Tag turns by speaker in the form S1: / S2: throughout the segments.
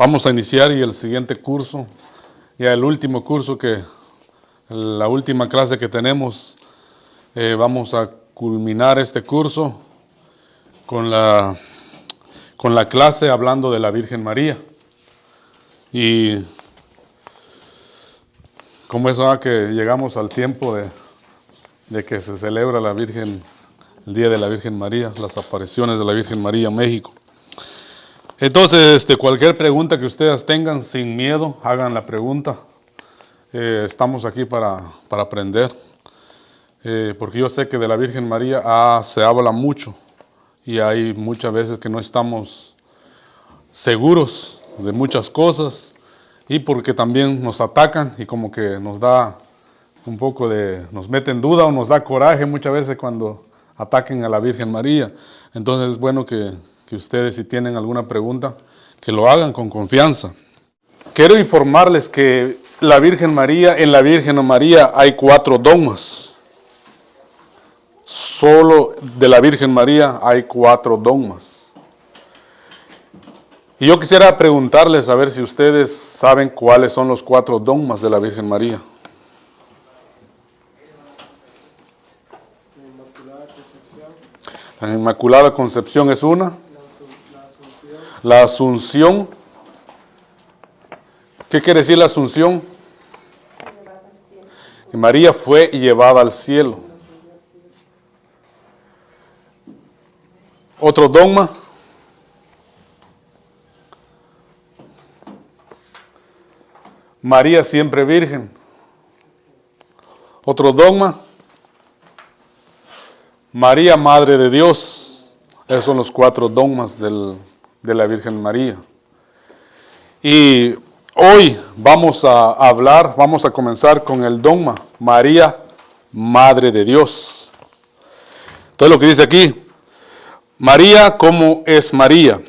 S1: Vamos a iniciar y el siguiente curso, ya el último curso la última clase que tenemos, vamos a culminar este curso con la clase hablando de la Virgen María. Y como eso que llegamos al tiempo de que se celebra el Día de la Virgen María, las apariciones de la Virgen María en México. Entonces, cualquier pregunta que ustedes tengan, sin miedo, hagan la pregunta. Estamos aquí para aprender, porque yo sé que de la Virgen María se habla mucho y hay muchas veces que no estamos seguros de muchas cosas y porque también nos atacan y como que nos da un poco nos mete en duda o nos da coraje muchas veces cuando ataquen a la Virgen María. Entonces es bueno que ustedes, si tienen alguna pregunta, que lo hagan con confianza. Quiero informarles que en la Virgen María hay 4 dogmas. Solo de la Virgen María hay 4 dogmas. Y yo quisiera preguntarles a ver si ustedes saben cuáles son los 4 dogmas de la Virgen María. La Inmaculada Concepción es una. La Asunción. ¿Qué quiere decir la Asunción? Que María fue llevada al cielo. Otro dogma. María siempre virgen. Otro dogma. María, Madre de Dios. Esos son los 4 dogmas de la Virgen María. Y hoy vamos a comenzar con el dogma María, Madre de Dios. Entonces lo que dice aquí, María, ¿cómo es María?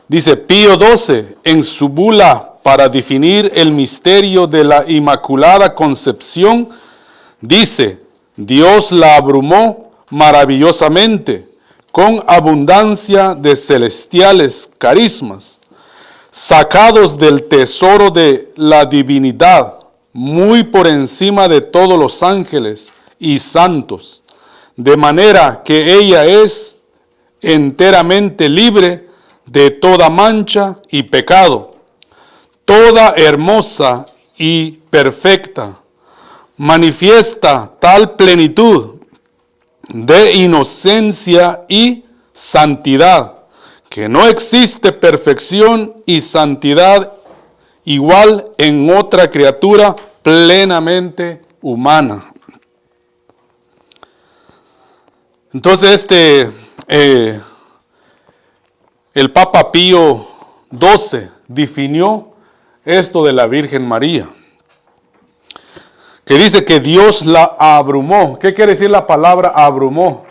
S1: Dice Pío XII en su bula para definir el misterio de la Inmaculada Concepción, dice, Dios la abrumó maravillosamente con abundancia de celestiales carismas, sacados del tesoro de la divinidad, muy por encima de todos los ángeles y santos, de manera que ella es enteramente libre de toda mancha y pecado, toda hermosa y perfecta, manifiesta tal plenitud de inocencia y santidad, que no existe perfección y santidad igual en otra criatura plenamente humana. Entonces el Papa Pío XII definió esto de la Virgen María, que dice que Dios la abrumó. ¿Qué quiere decir la palabra abrumó?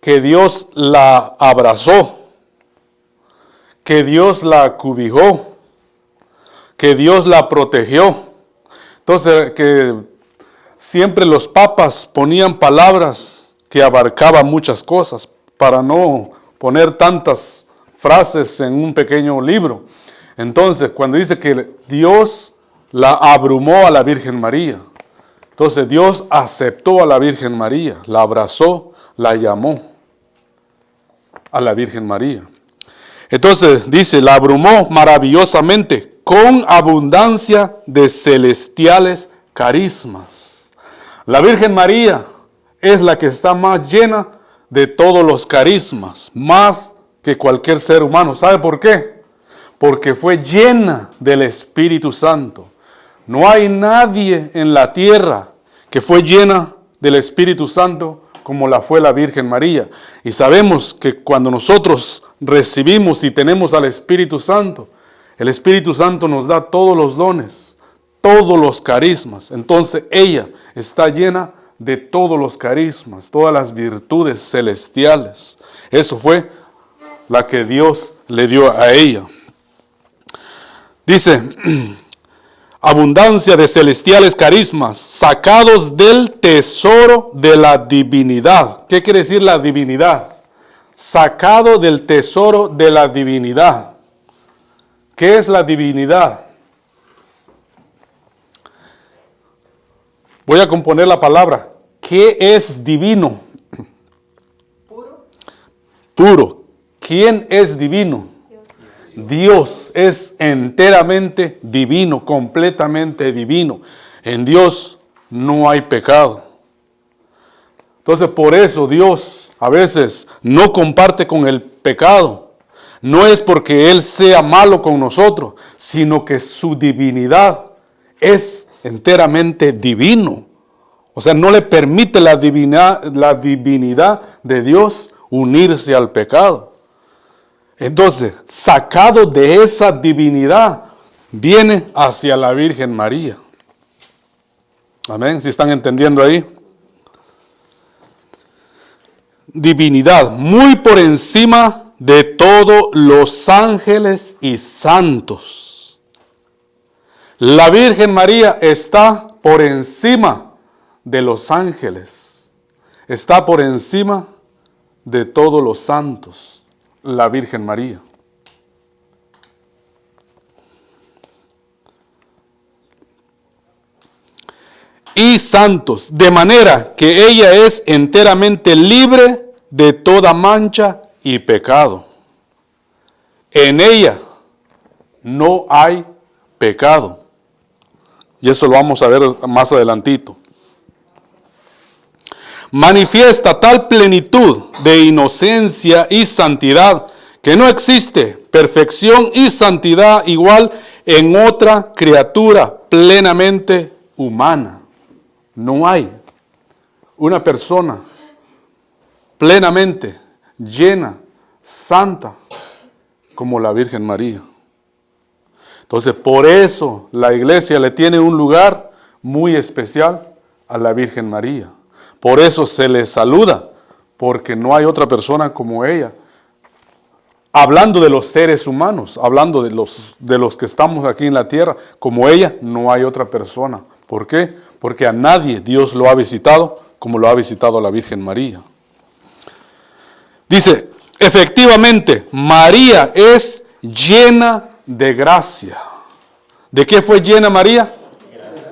S1: Que Dios la abrazó, que Dios la cobijó, que Dios la protegió. Entonces, que siempre los papas ponían palabras que abarcaban muchas cosas para no poner tantas frases en un pequeño libro. Entonces, cuando dice que Dios la abrumó a la Virgen María, entonces Dios aceptó a la Virgen María, la abrazó, la llamó a la Virgen María. Entonces dice, la abrumó maravillosamente con abundancia de celestiales carismas. La Virgen María es la que está más llena de todos los carismas, más que cualquier ser humano. ¿Sabe por qué? Porque fue llena del Espíritu Santo. No hay nadie en la tierra que fue llena del Espíritu Santo como la fue la Virgen María. Y sabemos que cuando nosotros recibimos y tenemos al Espíritu Santo, el Espíritu Santo nos da todos los dones, todos los carismas. Entonces ella está llena de todos los carismas, todas las virtudes celestiales. Eso fue la que Dios le dio a ella. Dice, abundancia de celestiales carismas, sacados del tesoro de la divinidad. ¿Qué quiere decir la divinidad? Sacado del tesoro de la divinidad. ¿Qué es la divinidad? Voy a componer la palabra. ¿Qué es divino?
S2: Puro.
S1: Puro. ¿Quién es divino? Dios es enteramente divino, completamente divino. En Dios no hay pecado. Entonces, por eso Dios a veces no comparte con el pecado. No es porque Él sea malo con nosotros, sino que su divinidad es enteramente divino. O sea, no le permite la divinidad de Dios unirse al pecado. Entonces, sacado de esa divinidad, viene hacia la Virgen María. Amén, ¿si están entendiendo ahí? Divinidad, muy por encima de todos los ángeles y santos. La Virgen María está por encima de los ángeles. Está por encima de todos los santos. La Virgen María. Y santos, de manera que ella es enteramente libre de toda mancha y pecado. En ella no hay pecado. Y eso lo vamos a ver más adelantito. Manifiesta tal plenitud de inocencia y santidad que no existe perfección y santidad igual en otra criatura plenamente humana. No hay una persona plenamente llena, santa, como la Virgen María. Entonces, por eso la iglesia le tiene un lugar muy especial a la Virgen María. Por eso se le saluda, porque no hay otra persona como ella. Hablando de los seres humanos, hablando de los que estamos aquí en la tierra, como ella, no hay otra persona. ¿Por qué? Porque a nadie Dios lo ha visitado como lo ha visitado a la Virgen María. Dice, efectivamente, María es llena de gracia. ¿De qué fue llena María?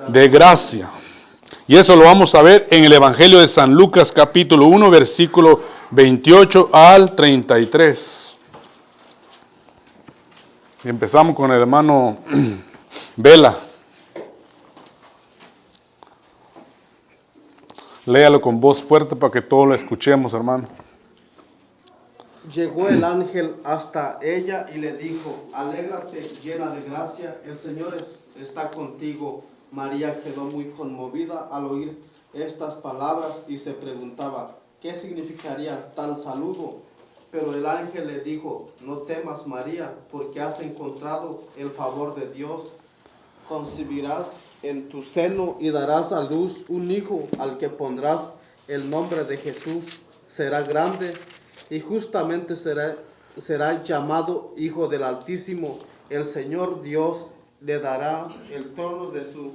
S1: De gracia. Y eso lo vamos a ver en el Evangelio de San Lucas, capítulo 1, versículo 28 al 33. Y empezamos con el hermano Vela. Léalo con voz fuerte para que todos lo escuchemos, hermano.
S2: Llegó el ángel hasta ella y le dijo, alégrate llena de gracia, el Señor está contigo. María quedó muy conmovida al oír estas palabras y se preguntaba, ¿qué significaría tal saludo? Pero el ángel le dijo, no temas María, porque has encontrado el favor de Dios. Concebirás en tu seno y darás a luz un hijo al que pondrás el nombre de Jesús. Será grande y justamente será llamado Hijo del Altísimo. El Señor Dios le dará el trono de su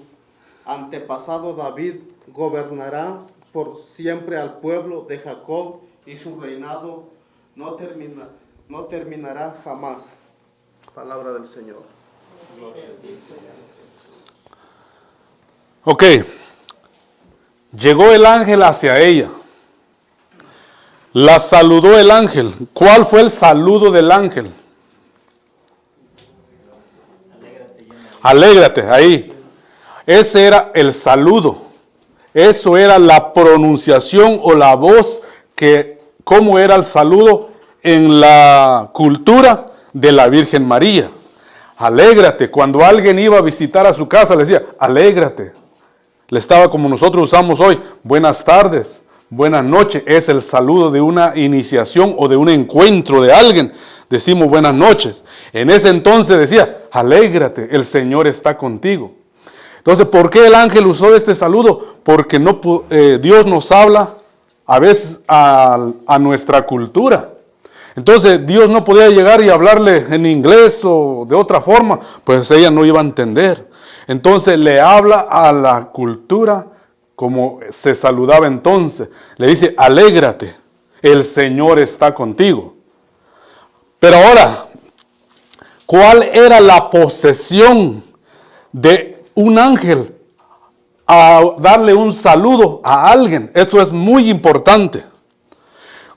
S2: antepasado David. Gobernará por siempre al pueblo de Jacob y su reinado no terminará jamás. Palabra del Señor. Gloria a ti, Señor.
S1: Ok, llegó el ángel hacia ella. La saludó el ángel. ¿Cuál fue el saludo del ángel? Alégrate, ahí. Ese era el saludo. Eso era la pronunciación o la voz cómo era el saludo en la cultura de la Virgen María. Alégrate. Cuando alguien iba a visitar a su casa, le decía, alégrate. Le estaba como nosotros usamos hoy, buenas tardes, buenas noches. Es el saludo de una iniciación o de un encuentro de alguien. Decimos buenas noches. En ese entonces decía, alégrate, el Señor está contigo. Entonces, ¿por qué el ángel usó este saludo? Porque Dios nos habla a veces a nuestra cultura. Entonces, Dios no podía llegar y hablarle en inglés o de otra forma, pues ella no iba a entender. Entonces le habla a la cultura como se saludaba entonces. Le dice, alégrate, el Señor está contigo. Pero ahora, ¿Cuál era la posesión de un ángel a darle un saludo a alguien? Esto es muy importante.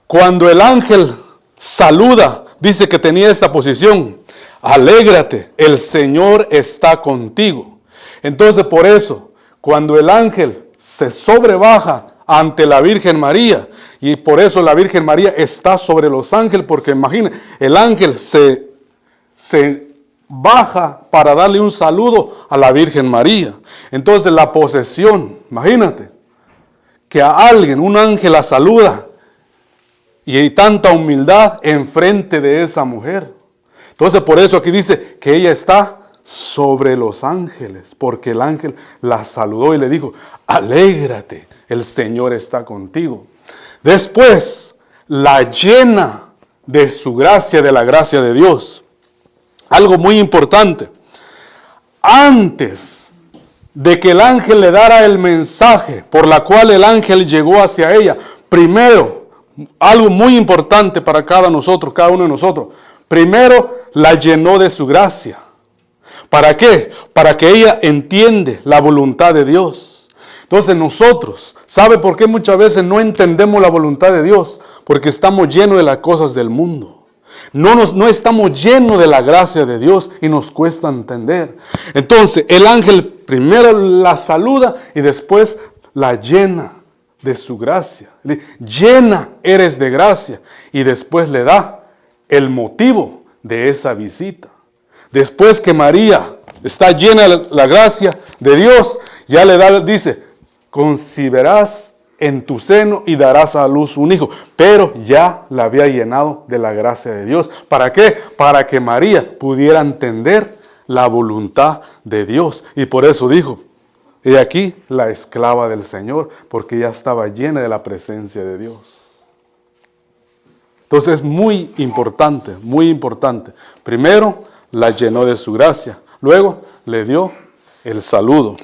S1: Cuando el ángel saluda, dice que tenía esta posición: alégrate, el Señor está contigo. Entonces, por eso, cuando el ángel se sobrebaja ante la Virgen María, y por eso la Virgen María está sobre los ángeles, porque imaginen, el ángel se baja para darle un saludo a la Virgen María. Entonces la posesión, imagínate, que a alguien, un ángel la saluda, y hay tanta humildad enfrente de esa mujer. Entonces por eso aquí dice que ella está sobre los ángeles, porque el ángel la saludó y le dijo: alégrate, el Señor está contigo. Después la llena de su gracia, de la gracia de Dios. Algo muy importante: antes de que el ángel le dara el mensaje por la cual el ángel llegó hacia ella, primero, algo muy importante para cada uno de nosotros, primero la llenó de su gracia. ¿Para qué? Para que ella entiende la voluntad de Dios. Entonces nosotros, ¿sabe por qué muchas veces no entendemos la voluntad de Dios? Porque estamos llenos de las cosas del mundo. No estamos llenos de la gracia de Dios y nos cuesta entender. Entonces el ángel primero la saluda y después la llena de su gracia. Llena eres de gracia. Y después le da el motivo de esa visita. Después que María está llena de la gracia de Dios, ya le da, dice: concebirás en tu seno y darás a luz un hijo. Pero ya la había llenado de la gracia de Dios. ¿Para qué? Para que María pudiera entender la voluntad de Dios. Y por eso dijo: he aquí la esclava del Señor, porque ya estaba llena de la presencia de Dios. Entonces es muy importante, muy importante. Primero la llenó de su gracia, luego le dio el saludo.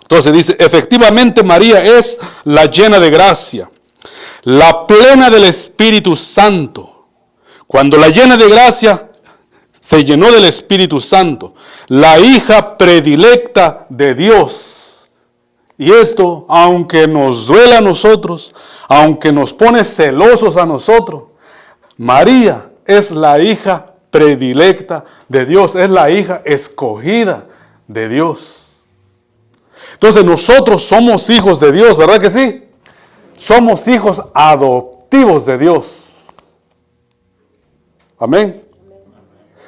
S1: Entonces dice: efectivamente María es la llena de gracia, la plena del Espíritu Santo. Cuando la llena de gracia, se llenó del Espíritu Santo, la hija predilecta de Dios. Y esto, aunque nos duela a nosotros, aunque nos pone celosos a nosotros, María es la hija predilecta de Dios, es la hija escogida de Dios. Entonces nosotros somos hijos de Dios, ¿verdad que sí? Somos hijos adoptivos de Dios. Amén.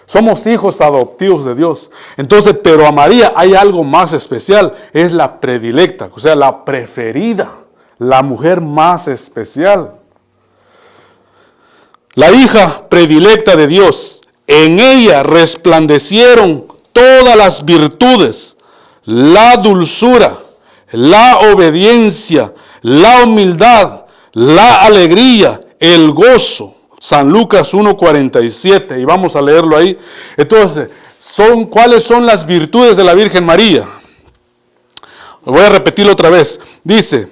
S1: Somos hijos adoptivos de Dios. Entonces, pero a María hay algo más especial. Es la predilecta, o sea, la preferida, la mujer más especial. La hija predilecta de Dios. En ella resplandecieron todas las virtudes, la dulzura, la obediencia, la humildad, la alegría, el gozo. San Lucas 1:47, y vamos a leerlo ahí. Entonces, ¿cuáles son las virtudes de la Virgen María? Voy a repetirlo otra vez. Dice: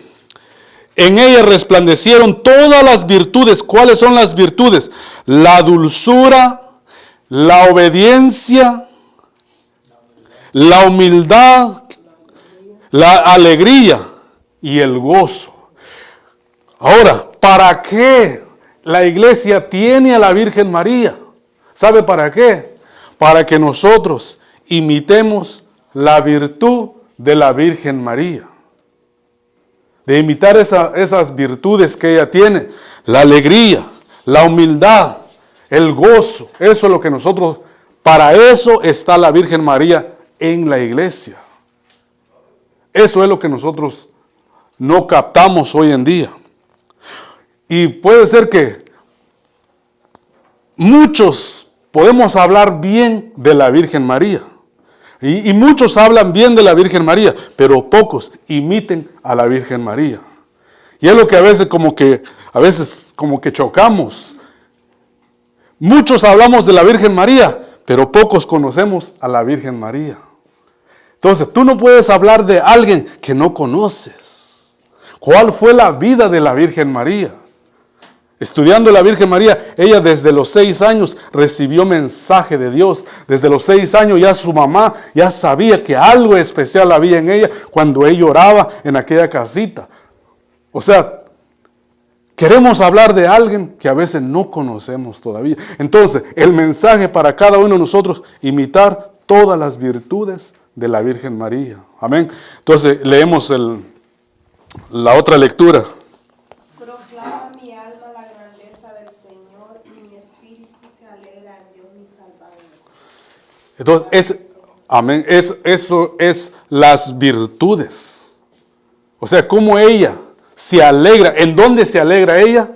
S1: en ella resplandecieron todas las virtudes. ¿Cuáles son las virtudes? La dulzura, la obediencia, la humildad, la alegría y el gozo. Ahora, ¿para qué la iglesia tiene a la Virgen María? ¿Sabe para qué? Para que nosotros imitemos la virtud de la Virgen María. De imitar esas virtudes que ella tiene. La alegría, la humildad, el gozo. Eso es lo que nosotros, para eso está la Virgen María en la iglesia. Eso es lo que nosotros no captamos hoy en día. Y puede ser que muchos podemos hablar bien de la Virgen María. Y muchos hablan bien de la Virgen María, pero pocos imiten a la Virgen María. Y es lo que a veces como que chocamos. Muchos hablamos de la Virgen María, pero pocos conocemos a la Virgen María. Entonces, tú no puedes hablar de alguien que no conoces. ¿Cuál fue la vida de la Virgen María? Estudiando la Virgen María, ella desde los 6 años recibió mensaje de Dios. Desde los 6 años ya su mamá ya sabía que algo especial había en ella cuando ella oraba en aquella casita. O sea, queremos hablar de alguien que a veces no conocemos todavía. Entonces, el mensaje para cada uno de nosotros, imitar todas las virtudes de la Virgen María. Amén. Entonces, leemos la otra lectura.
S3: Proclama mi alma la grandeza del Señor y mi espíritu se alegra en Dios mi Salvador.
S1: Entonces, amén, eso es las virtudes. O sea, cómo ella se alegra. ¿En dónde se alegra ella?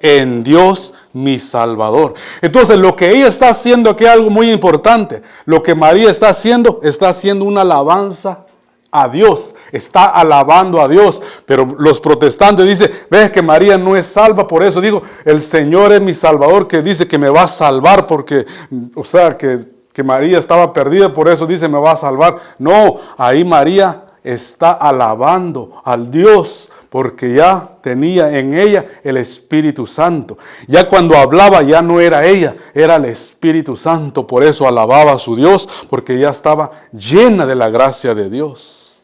S1: En Dios mi Salvador. Entonces, lo que ella está haciendo aquí es algo muy importante. Lo que María está haciendo una alabanza a Dios. Está alabando a Dios. Pero los protestantes dicen, ves que María no es salva, por eso digo, el Señor es mi Salvador, que dice que me va a salvar porque, o sea, que María estaba perdida, por eso dice me va a salvar. No, ahí María está alabando al Dios, porque ya tenía en ella el Espíritu Santo. Ya cuando hablaba ya no era ella, era el Espíritu Santo. Por eso alababa a su Dios, porque ya estaba llena de la gracia de Dios.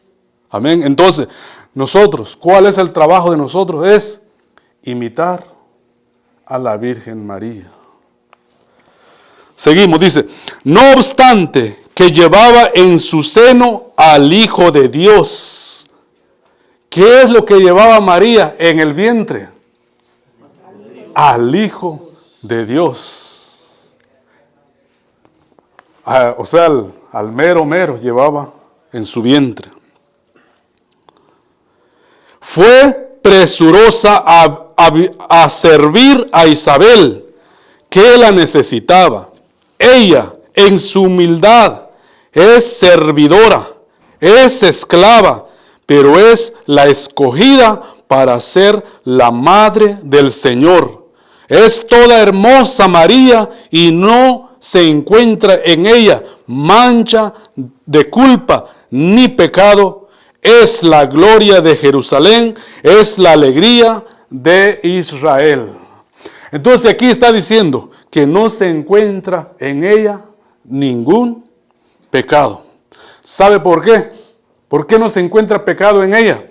S1: Amén. Entonces, nosotros, ¿cuál es el trabajo de nosotros? Es imitar a la Virgen María. Seguimos, dice, no obstante que llevaba en su seno al Hijo de Dios. ¿Qué es lo que llevaba María en el vientre? Al Hijo de Dios. O sea, al mero llevaba en su vientre. Fue presurosa a servir a Isabel, que la necesitaba. Ella, en su humildad, es servidora, es esclava, pero es la escogida para ser la madre del Señor. Es toda hermosa María y no se encuentra en ella mancha de culpa ni pecado. Es la gloria de Jerusalén, es la alegría de Israel. Entonces aquí está diciendo que no se encuentra en ella ningún pecado. ¿Sabe por qué? ¿Por qué no se encuentra pecado en ella?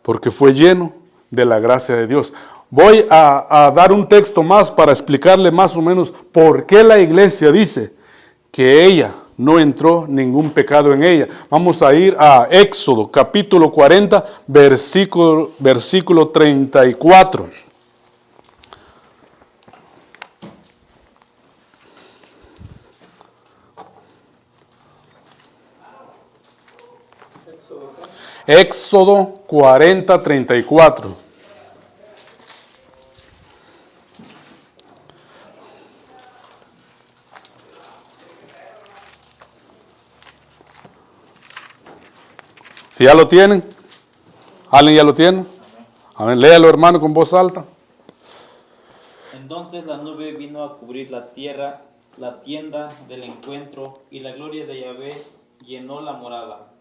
S1: Porque fue lleno de la gracia de Dios. Voy a dar un texto más para explicarle más o menos por qué la iglesia dice que ella no entró ningún pecado en ella. Vamos a ir a Éxodo, capítulo 40, versículo 34. Éxodo 40, 34. Si ya lo tienen, ¿alguien ya lo tiene? Amén. Léalo, hermano, con voz alta.
S4: Entonces la nube vino a cubrir la tierra, la tienda del encuentro, y la gloria de Yahvé llenó la morada.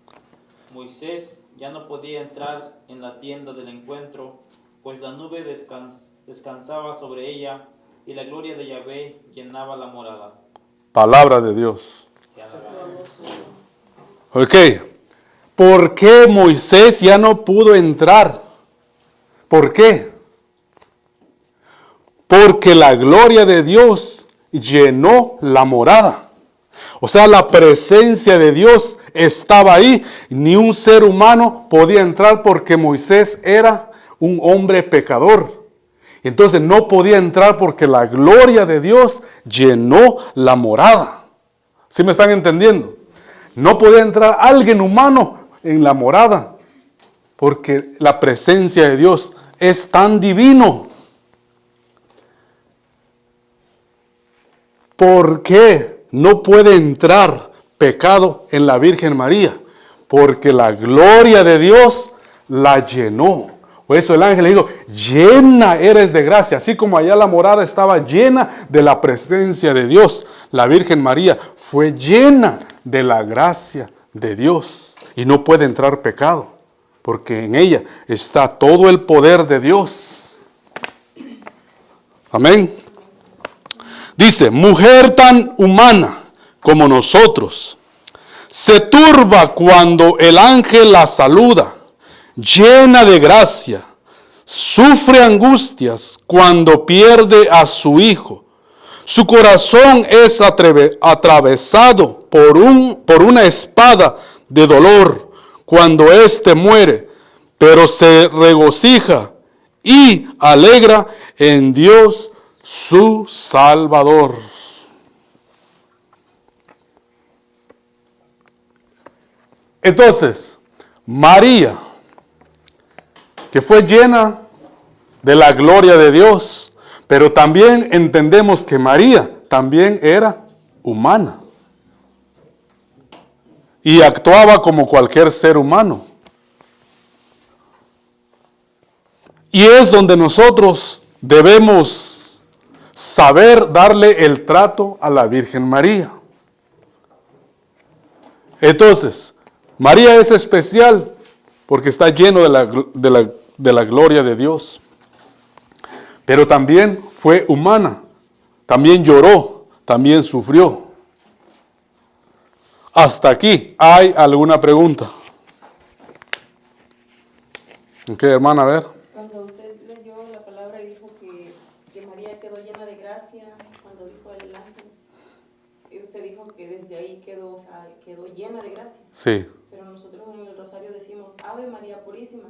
S4: Moisés ya no podía entrar en la tienda del encuentro, pues la nube descansaba sobre ella, y la gloria de Yahvé llenaba la morada.
S1: Palabra de Dios. Ok. ¿Por qué Moisés ya no pudo entrar? ¿Por qué? Porque la gloria de Dios llenó la morada. O sea, la presencia de Dios estaba ahí. Ni un ser humano podía entrar porque Moisés era un hombre pecador. Entonces no podía entrar porque la gloria de Dios llenó la morada. ¿Sí me están entendiendo? No podía entrar alguien humano en la morada porque la presencia de Dios es tan divino. ¿Por qué no puede entrar pecado en la Virgen María? Porque la gloria de Dios la llenó. Por eso el ángel le dijo, llena eres de gracia. Así como allá la morada estaba llena de la presencia de Dios, la Virgen María fue llena de la gracia de Dios. Y no puede entrar pecado, porque en ella está todo el poder de Dios. Amén. Dice, mujer tan humana como nosotros, se turba cuando el ángel la saluda, llena de gracia, sufre angustias cuando pierde a su hijo. Su corazón es atravesado por una espada de dolor cuando éste muere, pero se regocija y alegra en Dios su Salvador. Entonces, María, que fue llena de la gloria de Dios, pero también entendemos que María también era humana y actuaba como cualquier ser humano. Y es donde nosotros debemos saber darle el trato a la Virgen María. Entonces, María es especial porque está lleno de la gloria de Dios. Pero también fue humana, también lloró, también sufrió. Hasta aquí, ¿hay alguna pregunta? Ok, hermana, a ver.
S5: Cuando usted leyó la palabra y dijo que María quedó llena de gracia, cuando dijo el ángel, y usted dijo que desde ahí quedó, o sea, quedó llena de gracia.
S1: Sí.
S5: Pero nosotros en el rosario decimos, Ave María Purísima,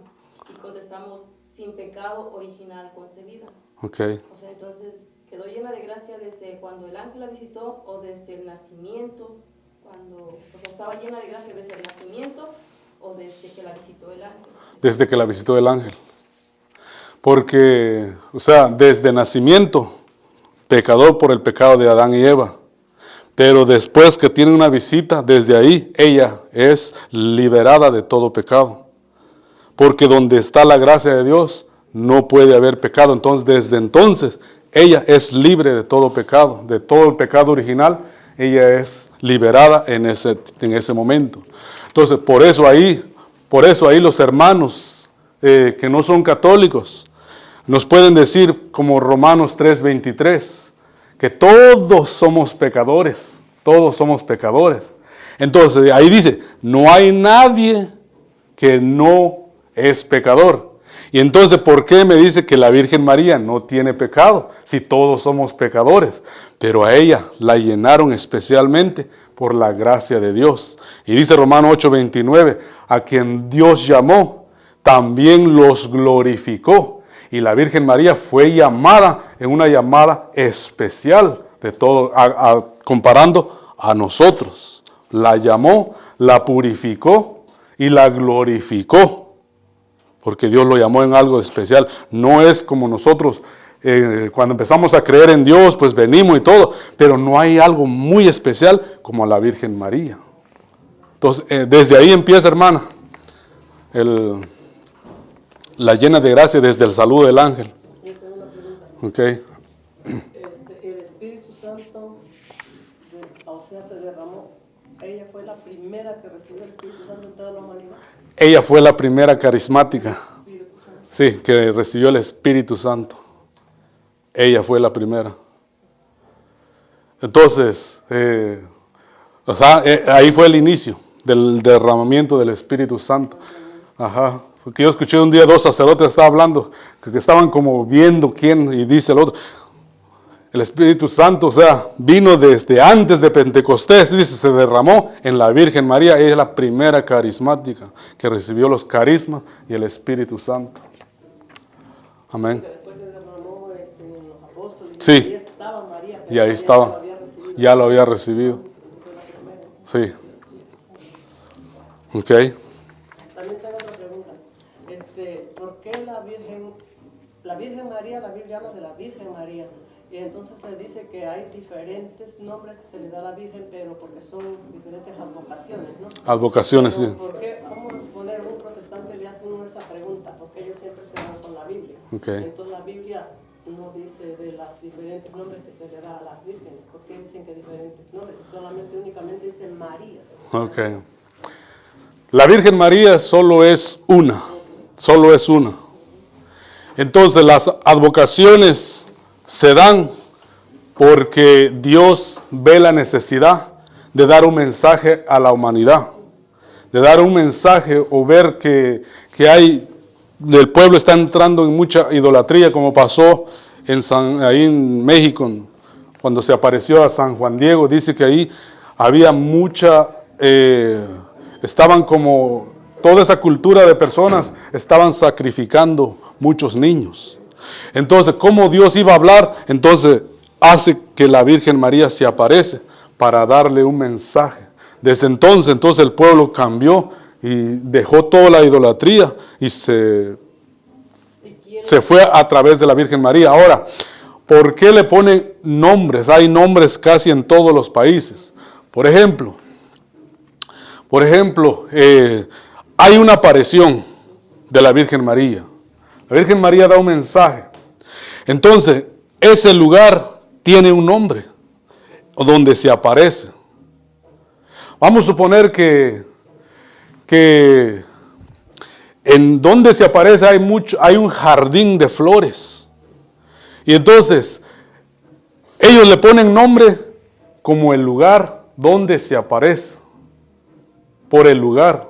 S5: y contestamos, sin pecado original concebida.
S1: Ok.
S5: O sea, entonces, ¿quedó llena de gracia desde cuando el ángel la visitó o desde el nacimiento? O sea, ¿estaba llena de gracia desde el nacimiento o desde que la visitó el ángel?
S1: Desde que la visitó el ángel. Porque, o sea, desde nacimiento, pecador por el pecado de Adán y Eva. Pero después que tiene una visita, desde ahí ella es liberada de todo pecado. Porque donde está la gracia de Dios, no puede haber pecado. Entonces, desde entonces, ella es libre de todo pecado, de todo el pecado original. Ella es liberada en ese momento. Entonces, por eso ahí los hermanos que no son católicos nos pueden decir, como Romanos 3:23, que todos somos pecadores, todos somos pecadores. Entonces, ahí dice, no hay nadie que no es pecador. Y entonces, ¿por qué me dice que la Virgen María no tiene pecado? Si todos somos pecadores. Pero a ella la llenaron especialmente por la gracia de Dios. Y dice Romanos 8:29, a quien Dios llamó, también los glorificó. Y la Virgen María fue llamada en una llamada especial de todo, comparando a nosotros. La llamó, la purificó y la glorificó. Porque Dios lo llamó en algo especial. No es como nosotros, cuando empezamos a creer en Dios, pues venimos y todo. Pero no hay algo muy especial como a la Virgen María. Entonces, desde ahí empieza, hermana, la llena de gracia desde el saludo del ángel.
S6: Yo tengo una pregunta.
S1: Okay.
S6: El Espíritu Santo, o sea, se derramó. Ella fue la primera que recibió el Espíritu Santo en toda la humanidad.
S1: Ella fue la primera carismática, sí, que recibió el Espíritu Santo. Ella fue la primera. Entonces, ahí fue el inicio del derramamiento del Espíritu Santo. Ajá. Porque yo escuché un día 2 sacerdotes estaban hablando, que estaban como viendo quién, y dice el otro, el Espíritu Santo, o sea, vino desde antes de Pentecostés, dice, se derramó en la Virgen María. Ella es la primera carismática que recibió los carismas y el Espíritu Santo. Amén.
S6: Después se derramó en los apóstoles.
S1: Sí.
S6: Y ahí estaba María.
S1: Y ahí estaba. Ya lo había recibido. Sí. Ok.
S6: También tengo otra pregunta. ¿Por qué la Virgen María, la Biblia habla de la Virgen María? Y entonces se dice que hay diferentes nombres que se le da a la Virgen, pero porque son diferentes advocaciones, ¿no?
S1: Advocaciones, sí.
S6: ¿Por qué, vamos a suponer, un protestante le hace uno esa pregunta? Porque ellos siempre se van con la Biblia.
S1: Okay.
S6: Entonces la Biblia no dice de los diferentes nombres que se le da a las vírgenes. ¿Por qué dicen que diferentes nombres? Solamente, únicamente dice María.
S1: Ok. La Virgen María solo es una. Solo es una. Entonces las advocaciones se dan porque Dios ve la necesidad de dar un mensaje a la humanidad, de dar un mensaje o ver que el pueblo está entrando en mucha idolatría, como pasó ahí en México, cuando se apareció a San Juan Diego. Dice que ahí había estaban como toda esa cultura de personas, estaban sacrificando muchos niños. Entonces, ¿cómo Dios iba a hablar? Entonces, hace que la Virgen María se aparece para darle un mensaje. Desde entonces el pueblo cambió y dejó toda la idolatría y se fue a través de la Virgen María. Ahora, ¿por qué le ponen nombres? Hay nombres casi en todos los países. Por ejemplo, hay una aparición de la Virgen María. La Virgen María da un mensaje. Entonces, ese lugar tiene un nombre, donde se aparece. Vamos a suponer que en donde se aparece hay un jardín de flores. Y entonces, ellos le ponen nombre como el lugar donde se aparece, por el lugar.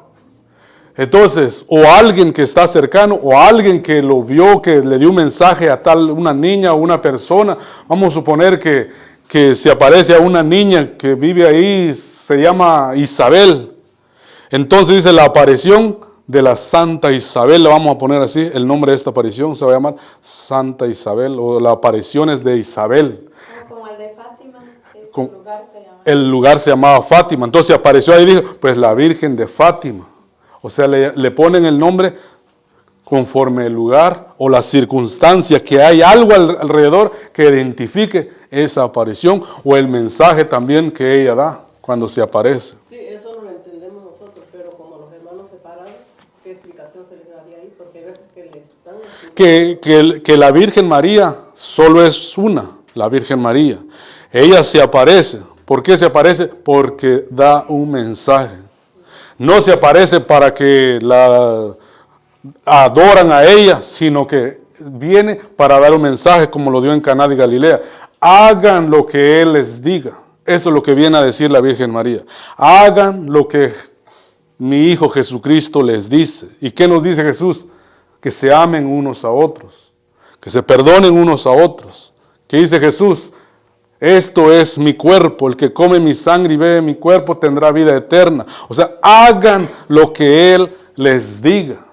S1: Entonces, o alguien que está cercano, o alguien que lo vio, que le dio un mensaje a una niña o una persona. Vamos a suponer que se aparece a una niña que vive ahí, se llama Isabel. Entonces dice la aparición de la Santa Isabel, le vamos a poner así, el nombre de esta aparición se va a llamar Santa Isabel, o las apariciones de Isabel.
S5: Como el de Fátima, lugar se llama.
S1: El lugar se llamaba Fátima, entonces apareció ahí y dijo, pues la Virgen de Fátima. O sea, le ponen el nombre conforme el lugar o la circunstancia, que hay algo alrededor que identifique esa aparición, o el mensaje también que ella da cuando se aparece.
S6: Sí, eso no lo entendemos nosotros, pero como los hermanos separados, ¿qué explicación se les daría ahí? Porque hay veces que les dan...
S1: Que la Virgen María solo es una, la Virgen María. Ella se aparece. ¿Por qué se aparece? Porque da un mensaje. No se aparece para que la adoran a ella, sino que viene para dar un mensaje, como lo dio en Caná de Galilea. Hagan lo que Él les diga. Eso es lo que viene a decir la Virgen María. Hagan lo que mi Hijo Jesucristo les dice. ¿Y qué nos dice Jesús? Que se amen unos a otros, que se perdonen unos a otros. ¿Qué dice Jesús? Esto es mi cuerpo, el que come mi sangre y bebe mi cuerpo tendrá vida eterna. O sea, hagan lo que Él les diga.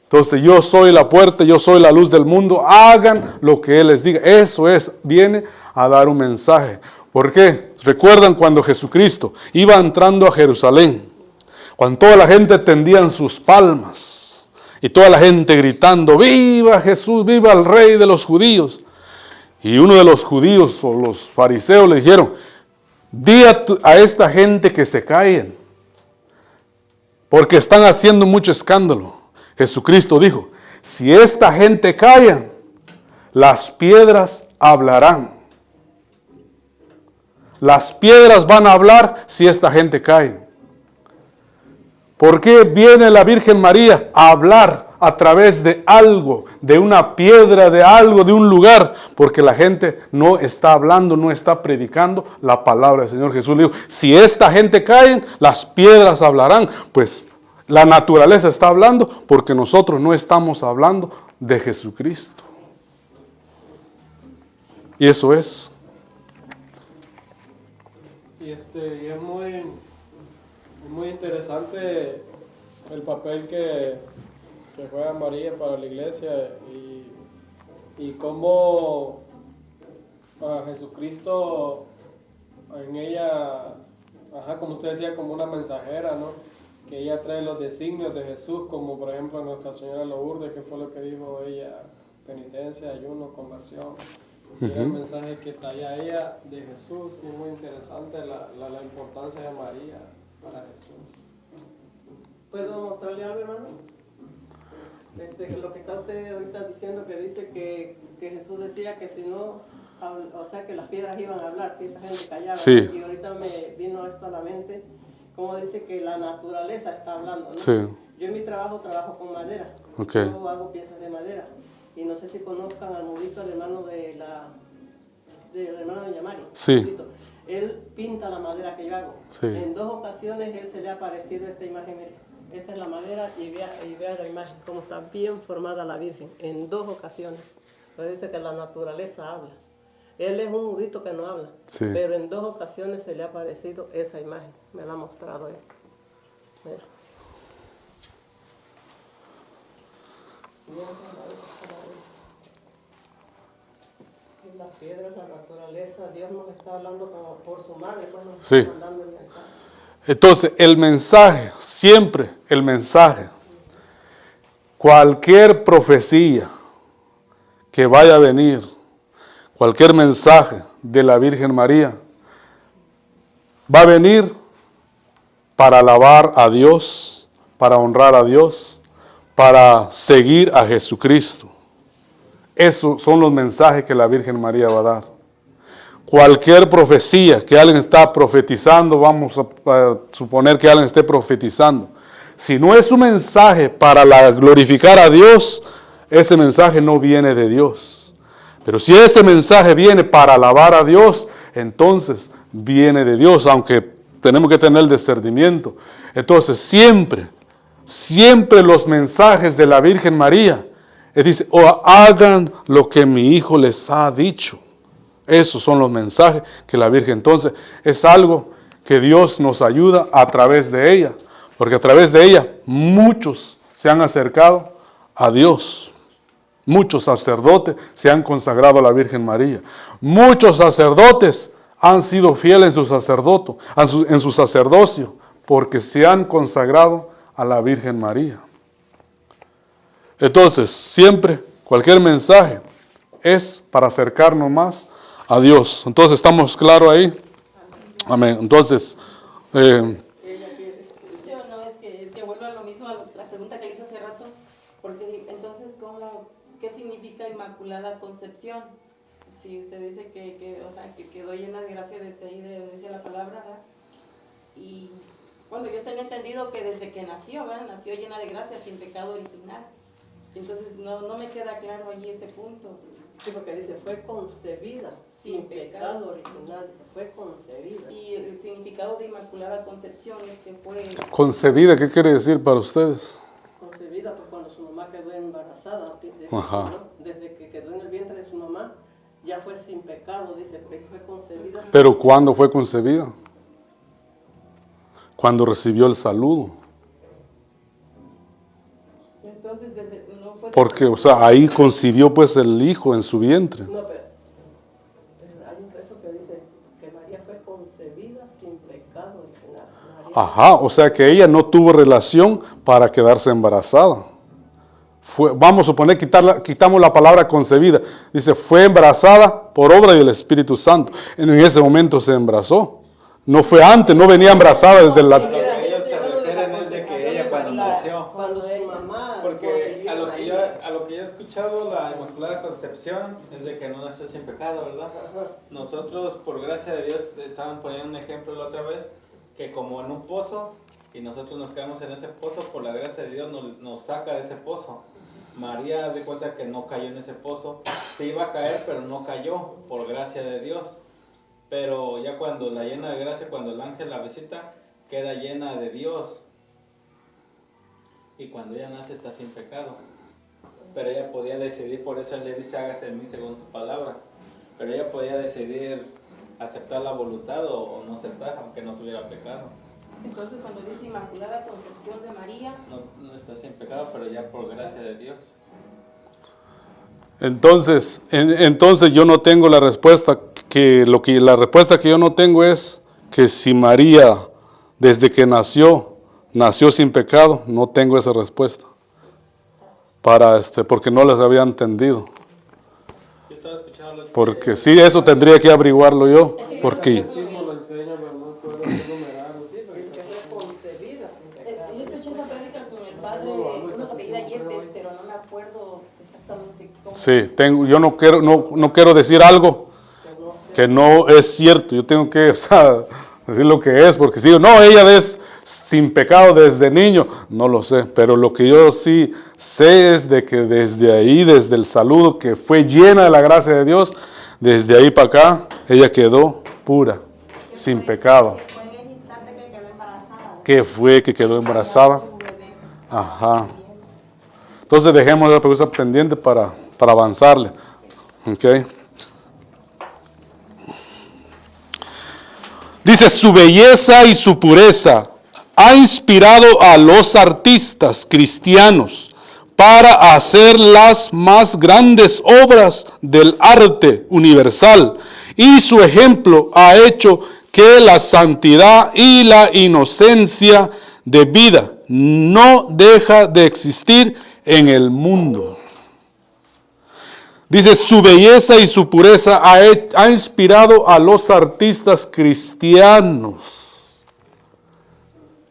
S1: Entonces, yo soy la puerta, yo soy la luz del mundo, hagan lo que Él les diga. Eso viene a dar un mensaje. ¿Por qué? ¿Recuerdan cuando Jesucristo iba entrando a Jerusalén? Cuando toda la gente tendían sus palmas y toda la gente gritando, ¡viva Jesús, viva el Rey de los judíos! Y uno de los judíos o los fariseos le dijeron, di a esta gente que se callen, porque están haciendo mucho escándalo. Jesucristo dijo, si esta gente calla, las piedras hablarán. Las piedras van a hablar si esta gente cae. ¿Por qué viene la Virgen María a hablar a través de algo, de una piedra, de algo, de un lugar? Porque la gente no está hablando, no está predicando la palabra del Señor. Jesús le dijo, si esta gente cae, las piedras hablarán. Pues la naturaleza está hablando porque nosotros no estamos hablando de Jesucristo. Y eso es.
S7: Y es muy interesante el papel que juega María para la iglesia y cómo Jesucristo en ella, como usted decía, como una mensajera, ¿no? Que ella trae los designios de Jesús, como por ejemplo Nuestra Señora Lourdes, que fue lo que dijo ella, penitencia, ayuno, conversión. Era el mensaje que traía ella de Jesús, y es muy interesante la importancia de María para Jesús.
S6: ¿Puedo mostrarle algo, hermano? Lo que está usted ahorita diciendo, que dice que Jesús decía que si no, o sea, que las piedras iban a hablar si esa gente callaba.
S1: Sí.
S6: Y ahorita me vino esto a la mente, como dice que la naturaleza está hablando, ¿no?
S1: Sí.
S6: Yo en mi trabajo con madera.
S1: Okay.
S6: Yo hago piezas de madera. Y no sé si conozcan al Mudito, el hermano de la de la hermana Doña Mari.
S1: Sí.
S6: Él pinta la madera que yo hago.
S1: Sí.
S6: En 2 ocasiones él se le ha aparecido esta imagen, mire. Esta es la madera y vea la imagen, cómo está bien formada la Virgen. En 2 ocasiones. Entonces dice que la naturaleza habla. Él es un judito que no habla,
S1: Sí.
S6: pero en 2 ocasiones se le ha aparecido esa imagen. Me la ha mostrado él. Mira. La piedra es la naturaleza. Dios nos está hablando como por su madre, pues nos
S1: Sí.
S6: está mandando el mensaje.
S1: Entonces, el mensaje, siempre el mensaje, cualquier profecía que vaya a venir, cualquier mensaje de la Virgen María, va a venir para alabar a Dios, para honrar a Dios, para seguir a Jesucristo. Esos son los mensajes que la Virgen María va a dar. Cualquier profecía que alguien está profetizando, vamos a suponer que alguien esté profetizando, si no es un mensaje para glorificar a Dios, ese mensaje no viene de Dios. Pero si ese mensaje viene para alabar a Dios, entonces viene de Dios, aunque tenemos que tener el discernimiento. Entonces siempre los mensajes de la Virgen María, dice, hagan lo que mi hijo les ha dicho. Esos son los mensajes que la Virgen, entonces, es algo que Dios nos ayuda a través de ella, porque a través de ella muchos se han acercado a Dios. Muchos sacerdotes se han consagrado a la Virgen María. Muchos sacerdotes han sido fieles en su sacerdocio, porque se han consagrado a la Virgen María. Entonces, siempre, cualquier mensaje es para acercarnos más a Dios. Entonces, ¿estamos claros ahí? Amén. Entonces,
S5: No, es que vuelvo a lo mismo, a la pregunta que le hice hace rato, porque entonces, ¿qué significa Inmaculada Concepción? Si usted dice que quedó llena de gracia desde ahí, dice la palabra, ¿verdad? Y bueno, yo tenía entendido que desde que nació, ¿verdad? Nació llena de gracia, sin pecado original. Entonces, no me queda claro allí ese punto.
S6: Sí, porque dice, fue concebida sin pecado original, dice, fue concebida.
S5: Y el significado de Inmaculada Concepción es que fue...
S1: concebida, ¿qué quiere decir para ustedes?
S6: Concebida pues cuando su mamá quedó embarazada,
S1: Ajá.
S6: ¿no? Desde que quedó en el vientre de su mamá, ya fue sin pecado, dice, porque fue concebida.
S1: Pero ¿cuándo fue concebida? Cuando recibió el saludo.
S5: Entonces, no fue...
S1: Porque, o sea, ahí concibió pues el hijo en su vientre.
S6: No, pero hay un verso que dice que María fue concebida sin pecado original. María,
S1: Ajá, o sea que ella no tuvo relación para quedarse embarazada. Vamos a suponer, quitamos la palabra concebida. Dice, fue embarazada por obra del Espíritu Santo. En ese momento se embarazó. No fue antes, no venía embarazada desde la...
S4: A lo que ellos se refieren es de que ella cuando nació,
S6: cuando su mamá
S4: porque
S6: concibió
S4: a lo que yo
S6: María.
S4: he escuchado, la Inmaculada Concepción es de que no nació sin pecado, ¿verdad? Nosotros, por gracia de Dios, estaban poniendo un ejemplo la otra vez, que como en un pozo, y nosotros nos quedamos en ese pozo, por la gracia de Dios nos saca de ese pozo. María, haz de cuenta que no cayó en ese pozo, se iba a caer, pero no cayó, por gracia de Dios. Pero ya cuando la llena de gracia, cuando el ángel la visita, queda llena de Dios. Y cuando ella nace está sin pecado. Pero ella podía decidir, por eso él le dice, hágase en mí según tu palabra. Pero ella podía decidir aceptar la voluntad o no aceptar, aunque no tuviera pecado.
S5: Entonces, cuando dice Inmaculada Concepción de María,
S4: No está sin pecado, pero ya por gracia de Dios.
S1: Entonces yo no tengo la respuesta, la respuesta que yo no tengo es que si María, desde que nació sin pecado, no tengo esa respuesta. Porque no las había entendido.
S4: Yo estaba escuchando
S1: Porque sí, eso tendría que averiguarlo yo. Porque
S7: Catecismo lo enseña, pero no puedo enumerar.
S6: Sí, porque fue concebida sin pecado.
S5: yo escuché esa prédica con el padre, uno que apellida Yepes, pero no me acuerdo exactamente cómo.
S1: sí, yo no quiero decir algo que no es cierto. Yo tengo que decir lo que es, porque si digo, no, ella es sin pecado desde niño, no lo sé, pero lo que yo sí sé es de que desde ahí, desde el saludo, que fue llena de la gracia de Dios, Desde ahí para acá, ella quedó pura, sin pecado.
S3: Que fue en ese instante que quedó embarazada.
S1: ¿Qué fue que quedó embarazada?
S3: Su bebé.
S1: Ajá. Entonces dejemos la pregunta pendiente para avanzarle. Okay. Dice, su belleza y su pureza ha inspirado a los artistas cristianos para hacer las más grandes obras del arte universal, y su ejemplo ha hecho que la santidad y la inocencia de vida no deja de existir en el mundo. Dice, su belleza y su pureza ha inspirado a los artistas cristianos,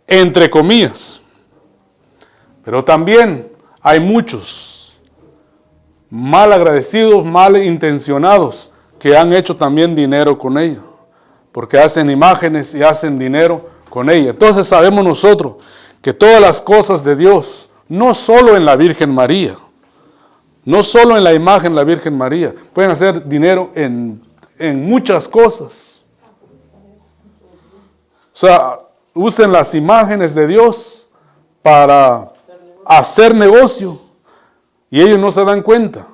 S1: entre comillas. Pero también hay muchos mal agradecidos, mal intencionados, que han hecho también dinero con ella, porque hacen imágenes y hacen dinero con ella. Entonces sabemos nosotros que todas las cosas de Dios, no solo en la Virgen María, no solo en la imagen de la Virgen María, pueden hacer dinero en muchas cosas. O sea, usen las imágenes de Dios para hacer negocio y ellos no se dan cuenta.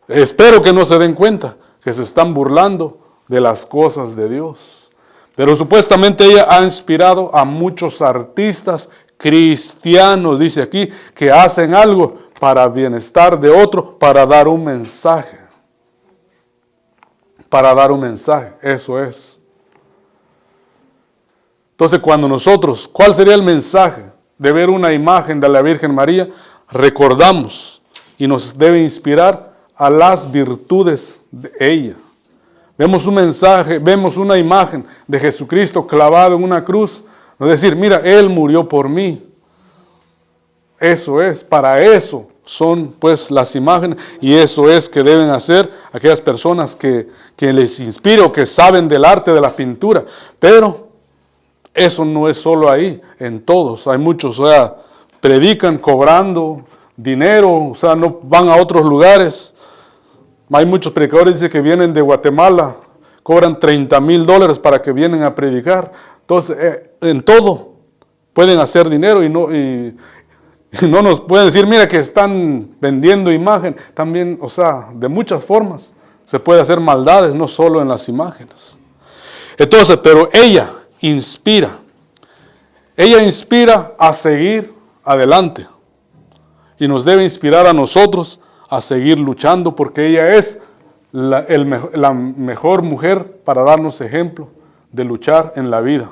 S1: Espero que no se den cuenta que se están burlando de las cosas de Dios. Pero supuestamente ella ha inspirado a muchos artistas cristianos, dice aquí, que hacen algo para bienestar de otro, para dar un mensaje. Para dar un mensaje, eso es. Entonces cuando nosotros, ¿cuál sería el mensaje de ver una imagen de la Virgen María? Recordamos y nos debe inspirar a las virtudes de ella. Vemos un mensaje, vemos una imagen de Jesucristo clavado en una cruz, es decir, mira, Él murió por mí. Eso es, para eso son pues las imágenes, y eso es que deben hacer aquellas personas que les inspira o que saben del arte de la pintura. Pero eso no es solo ahí, en todos. Hay muchos, o sea, predican cobrando dinero, o sea, no van a otros lugares. Hay muchos predicadores, dice, que vienen de Guatemala, cobran $30,000 para que vienen a predicar. Entonces, en todo pueden hacer dinero y no nos pueden decir, mira que están vendiendo imagen. También, o sea, de muchas formas se puede hacer maldades, no solo en las imágenes. Entonces, pero ella inspira a seguir adelante y nos debe inspirar a nosotros a seguir luchando, porque ella es la mejor mujer para darnos ejemplo de luchar en la vida.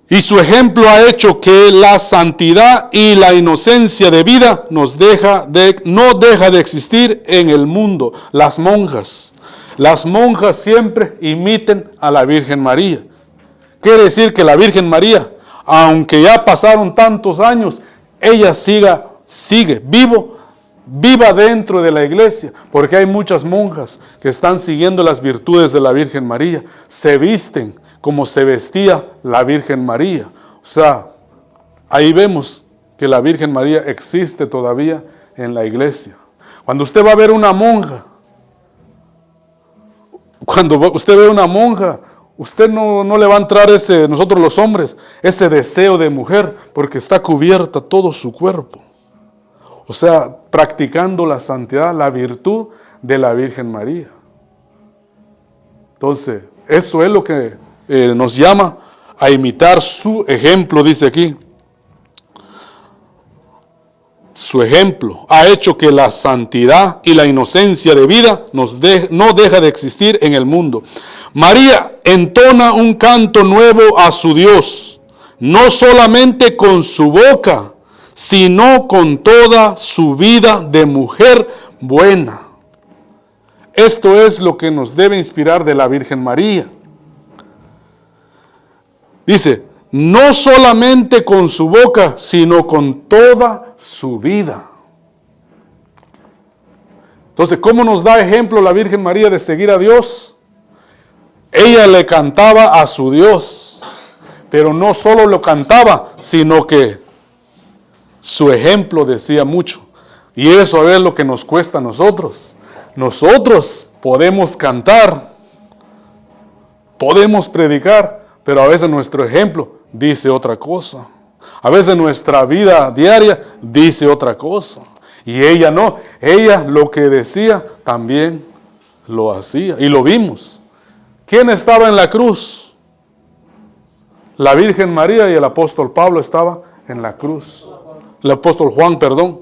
S1: Y su ejemplo ha hecho que la santidad y la inocencia de vida no deja de existir en el mundo. Las monjas siempre imiten a la Virgen María. Quiere decir que la Virgen María, aunque ya pasaron tantos años, ella sigue viva dentro de la iglesia, porque hay muchas monjas que están siguiendo las virtudes de la Virgen María, se visten como se vestía la Virgen María. O sea, ahí vemos que la Virgen María existe todavía en la iglesia. Cuando usted va a ver una monja, usted no le va a entrar nosotros los hombres, ese deseo de mujer, porque está cubierta todo su cuerpo. O sea, practicando la santidad, la virtud de la Virgen María. Entonces, eso es lo que nos llama a imitar su ejemplo, dice aquí. Su ejemplo ha hecho que la santidad y la inocencia de vida no deja de existir en el mundo. María entona un canto nuevo a su Dios, no solamente con su boca, sino con toda su vida de mujer buena. Esto es lo que nos debe inspirar de la Virgen María. Dice, no solamente con su boca, sino con toda su vida. Entonces, ¿cómo nos da ejemplo la Virgen María de seguir a Dios? Ella le cantaba a su Dios, pero no solo lo cantaba, sino que su ejemplo decía mucho. Y eso es lo que nos cuesta a nosotros. Nosotros podemos cantar, podemos predicar, pero a veces nuestro ejemplo dice otra cosa. A veces nuestra vida diaria dice otra cosa. Y ella no, ella lo que decía también lo hacía. Y lo vimos. ¿Quién estaba en la cruz? La Virgen María y el apóstol Pablo estaban en la cruz. El apóstol Juan, perdón.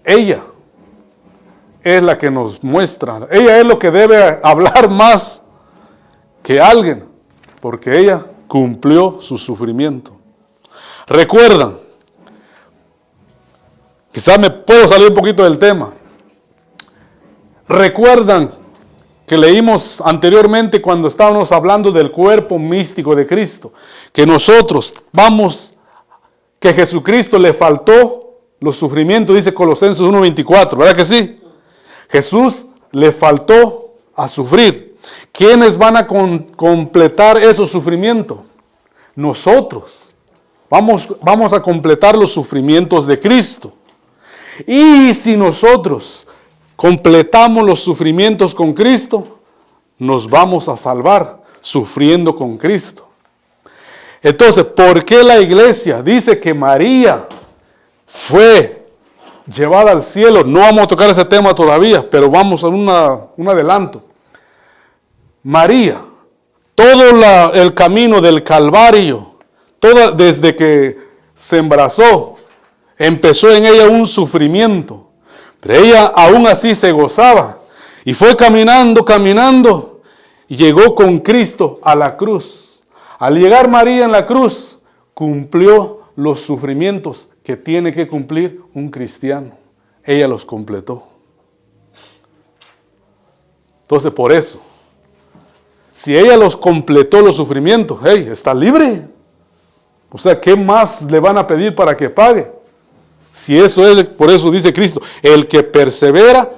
S1: Ella es la que nos muestra. Ella es lo que debe hablar más que alguien, porque ella cumplió su sufrimiento. Recuerdan, quizás me puedo salir un poquito del tema. Recuerdan que leímos anteriormente cuando estábamos hablando del cuerpo místico de Cristo, que nosotros que Jesucristo le faltó los sufrimientos, dice Colosenses 1:24, ¿verdad que sí? Jesús le faltó a sufrir. ¿Quiénes van a completar esos sufrimientos? Nosotros. Vamos a completar los sufrimientos de Cristo. Y si nosotros completamos los sufrimientos con Cristo, nos vamos a salvar sufriendo con Cristo. Entonces, ¿por qué la iglesia dice que María fue llevada al cielo? No vamos a tocar ese tema todavía, pero vamos a un adelanto. María, todo el camino del Calvario, desde que se embarazó, empezó en ella un sufrimiento, pero ella aún así se gozaba y fue caminando, y llegó con Cristo a la cruz. Al llegar María en la cruz, cumplió los sufrimientos que tiene que cumplir un cristiano. Ella los completó. Entonces, por eso, si ella los completó los sufrimientos, hey, está libre. O sea, ¿qué más le van a pedir para que pague? Si eso es, por eso dice Cristo, el que persevera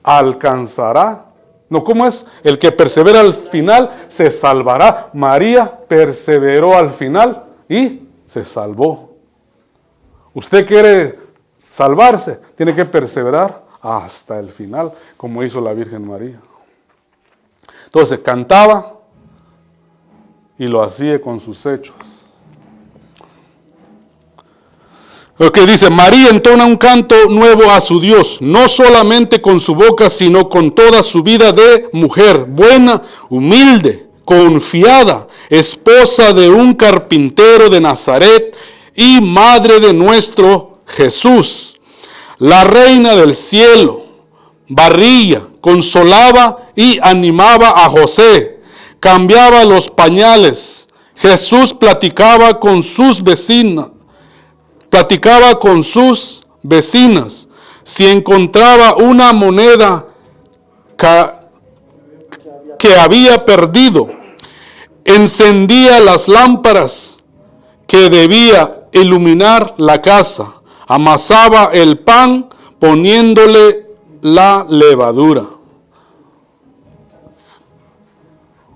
S1: alcanzará. No, ¿cómo es? El que persevera al final se salvará. María perseveró al final y se salvó. Usted quiere salvarse, tiene que perseverar hasta el final, como hizo la Virgen María. Entonces cantaba y lo hacía con sus hechos. Lo que dice, María entona un canto nuevo a su Dios, no solamente con su boca, sino con toda su vida de mujer, buena, humilde, confiada, esposa de un carpintero de Nazaret y madre de nuestro Jesús. La reina del cielo barría, consolaba y animaba a José, cambiaba los pañales. Jesús platicaba con sus vecinas. Si encontraba una moneda que había perdido, encendía las lámparas que debía iluminar la casa, amasaba el pan poniéndole la levadura.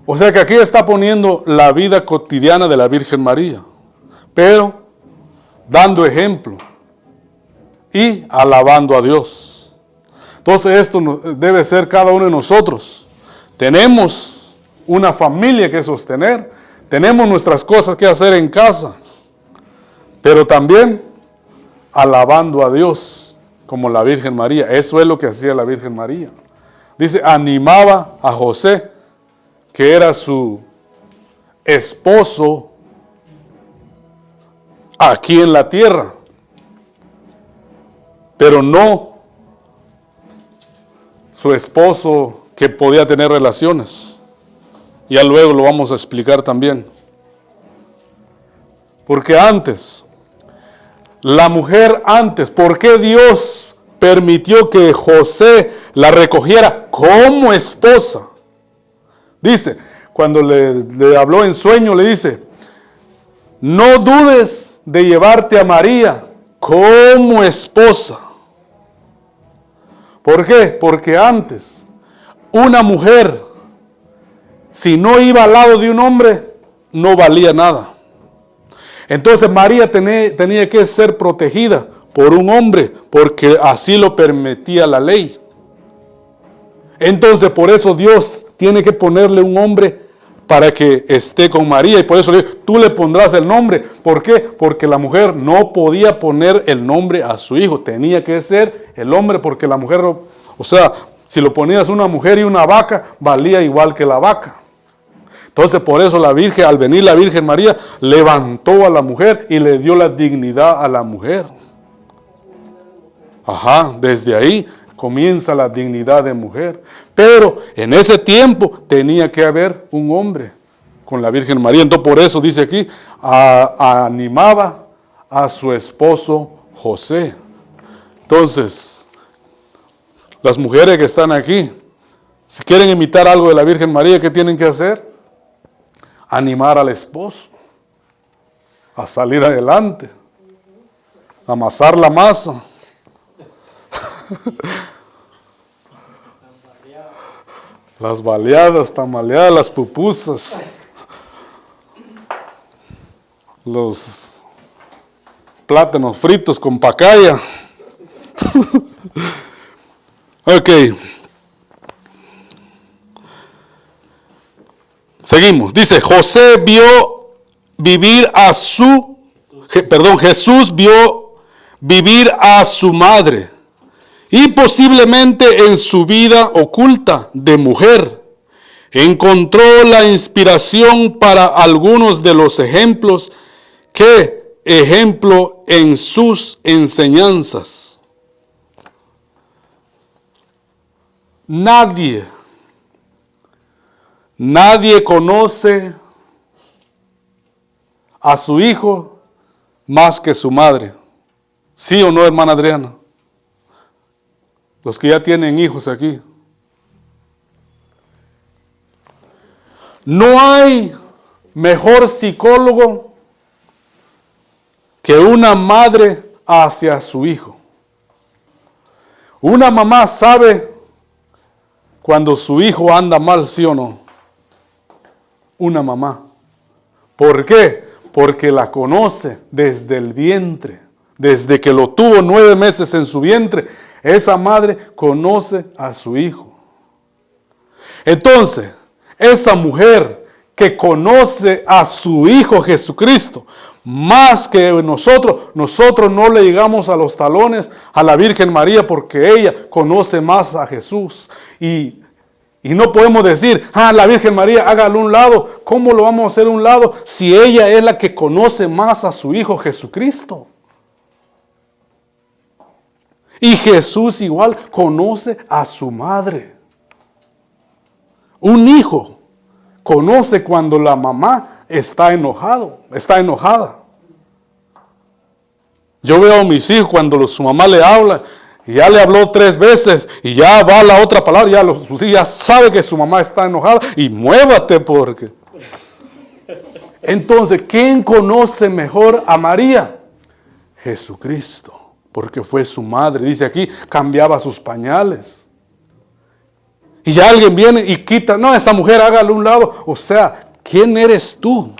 S1: O sea que aquí está poniendo la vida cotidiana de la Virgen María, pero dando ejemplo y alabando a Dios. Entonces esto debe ser cada uno de nosotros. Tenemos una familia que sostener, tenemos nuestras cosas que hacer en casa, pero también alabando a Dios como la Virgen María. Eso es lo que hacía la Virgen María. Dice, animaba a José, que era su esposo aquí en la tierra, pero no su esposo que podía tener relaciones. Ya luego lo vamos a explicar también. Porque antes, la mujer antes, ¿por qué Dios permitió que José la recogiera como esposa? Dice, cuando le habló en sueño, le dice, no dudes de llevarte a María como esposa. ¿Por qué? Porque antes, una mujer, si no iba al lado de un hombre, no valía nada. Entonces María tenía que ser protegida por un hombre, porque así lo permitía la ley. Entonces, por eso Dios tiene que ponerle un hombre para que esté con María. Y por eso le digo, tú le pondrás el nombre. ¿Por qué? Porque la mujer no podía poner el nombre a su hijo. Tenía que ser el hombre, porque la mujer, o sea, si lo ponías una mujer y una vaca, valía igual que la vaca. Entonces, por eso la Virgen, al venir la Virgen María, levantó a la mujer y le dio la dignidad a la mujer. Ajá, desde ahí comienza la dignidad de mujer. Pero en ese tiempo tenía que haber un hombre con la Virgen María. Entonces, por eso dice aquí, animaba a su esposo José. Entonces, las mujeres que están aquí, si quieren imitar algo de la Virgen María, ¿qué tienen que hacer? Animar al esposo a salir adelante, amasar la masa. Las baleadas, tamaleadas, las pupusas, los plátanos fritos con pacaya. Ok. Seguimos. Dice, Jesús vio vivir a su madre, y posiblemente en su vida oculta de mujer encontró la inspiración para algunos de los ejemplos que ejemplo en sus enseñanzas. Nadie conoce a su hijo más que su madre. ¿Sí o no, hermana Adriana? Los que ya tienen hijos aquí. No hay mejor psicólogo que una madre hacia su hijo. Una mamá sabe cuando su hijo anda mal, ¿sí o no? Una mamá. ¿Por qué? Porque la conoce desde el vientre. Desde que lo tuvo 9 meses en su vientre, esa madre conoce a su hijo. Entonces, esa mujer que conoce a su Hijo Jesucristo, más que nosotros no le llegamos a los talones a la Virgen María porque ella conoce más a Jesús. Y no podemos decir, la Virgen María, hágalo a un lado. ¿Cómo lo vamos a hacer a un lado si ella es la que conoce más a su Hijo Jesucristo? Y Jesús igual conoce a su madre. Un hijo conoce cuando la mamá está enojada. Yo veo a mis hijos cuando su mamá le habla, y ya le habló 3 veces, y ya va la otra palabra, sus hijos ya sabe que su mamá está enojada, y muévate porque. Entonces, ¿quién conoce mejor a María? Jesucristo. Porque fue su madre. Dice aquí, cambiaba sus pañales. Y ya alguien viene y quita, no, esa mujer hágalo a un lado. O sea, ¿quién eres tú?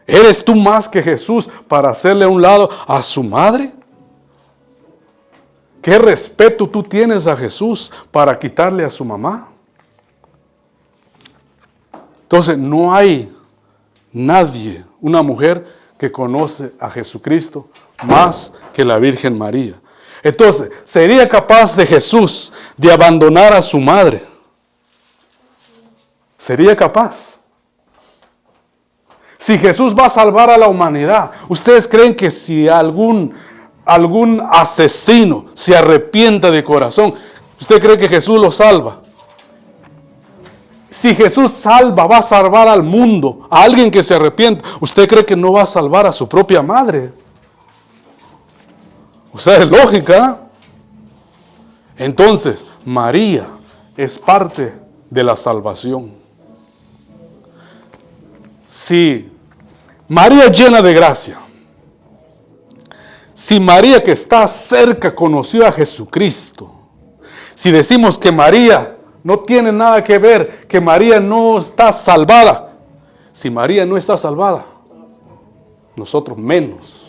S1: ¿Eres tú más que Jesús para hacerle a un lado a su madre? ¿Qué respeto tú tienes a Jesús para quitarle a su mamá? Entonces, no hay nadie, una mujer que conoce a Jesucristo más que la Virgen María. Entonces, ¿sería capaz de Jesús de abandonar a su madre? ¿Sería capaz? Si Jesús va a salvar a la humanidad, ¿ustedes creen que si algún asesino se arrepienta de corazón, ¿usted cree que Jesús lo salva? Si Jesús va a salvar al mundo, a alguien que se arrepienta, ¿usted cree que no va a salvar a su propia madre? O sea, es lógica. Entonces, María es parte de la salvación. Si María llena de gracia, si María que está cerca conoció a Jesucristo, si decimos que María no tiene nada que ver, que María no está salvada, si María no está salvada, nosotros menos.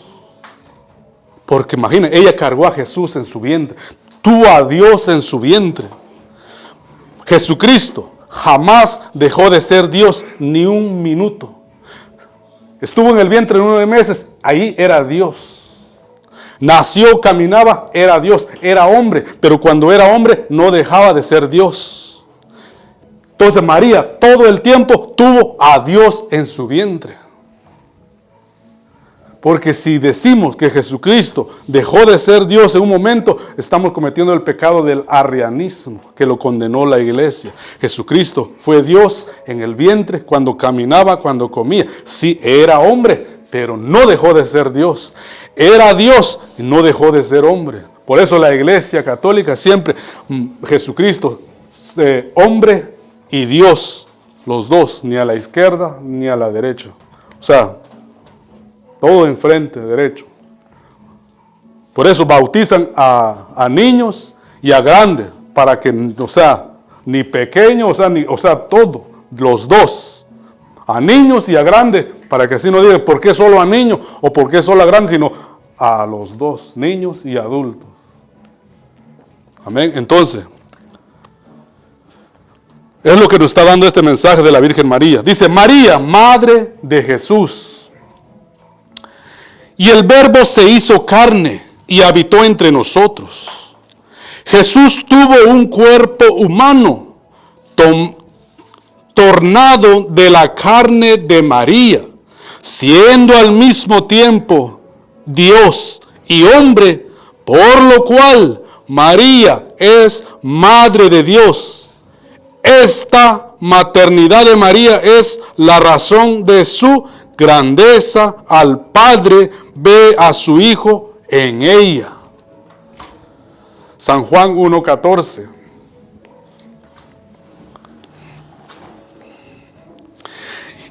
S1: Porque imaginen, ella cargó a Jesús en su vientre, tuvo a Dios en su vientre. Jesucristo jamás dejó de ser Dios ni un minuto. Estuvo en el vientre 9 meses, ahí era Dios. Nació, caminaba, era Dios, era hombre, pero cuando era hombre no dejaba de ser Dios. Entonces María todo el tiempo tuvo a Dios en su vientre. Porque si decimos que Jesucristo dejó de ser Dios en un momento, estamos cometiendo el pecado del arrianismo, que lo condenó la iglesia. Jesucristo fue Dios en el vientre, cuando caminaba, cuando comía. Sí, era hombre, pero no dejó de ser Dios. Era Dios y no dejó de ser hombre. Por eso la iglesia católica siempre, Jesucristo, hombre y Dios, los dos, ni a la izquierda ni a la derecha. O sea, todo enfrente, derecho. Por eso bautizan a niños y a grandes, para que, o sea, ni pequeños, o sea, todo, los dos. A niños y a grandes, para que así no digan, ¿por qué solo a niños o por qué solo a grandes? Sino a los dos, niños y adultos. Amén. Entonces, es lo que nos está dando este mensaje de la Virgen María. Dice, María, madre de Jesús. Y el Verbo se hizo carne y habitó entre nosotros. Jesús tuvo un cuerpo humano, tornado de la carne de María, siendo al mismo tiempo Dios y hombre, por lo cual María es madre de Dios. Esta maternidad de María es la razón de su grandeza al Padre, ve a su Hijo en ella. San Juan 1:14.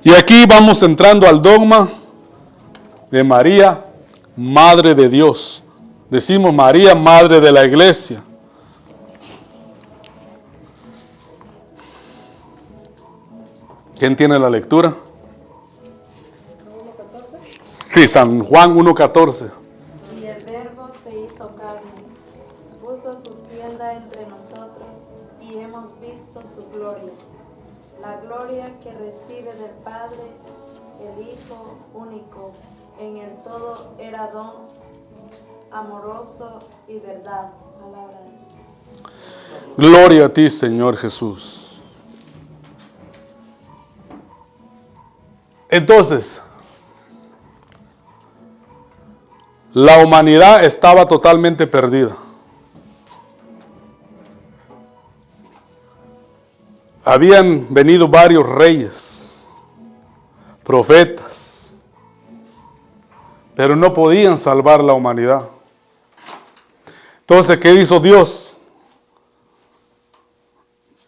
S1: Y aquí vamos entrando al dogma de María, Madre de Dios. Decimos María, Madre de la Iglesia. ¿Quién tiene la lectura? Sí, San Juan 1:14.
S8: Y el Verbo se hizo carne, puso su tienda entre nosotros, y hemos visto su gloria, la gloria que recibe del Padre, el Hijo único, en el todo era don, amoroso y verdad. Palabra de Dios.
S1: Gloria a ti, Señor Jesús. Entonces, la humanidad estaba totalmente perdida. Habían venido varios reyes, profetas, pero no podían salvar la humanidad. Entonces, ¿qué hizo Dios?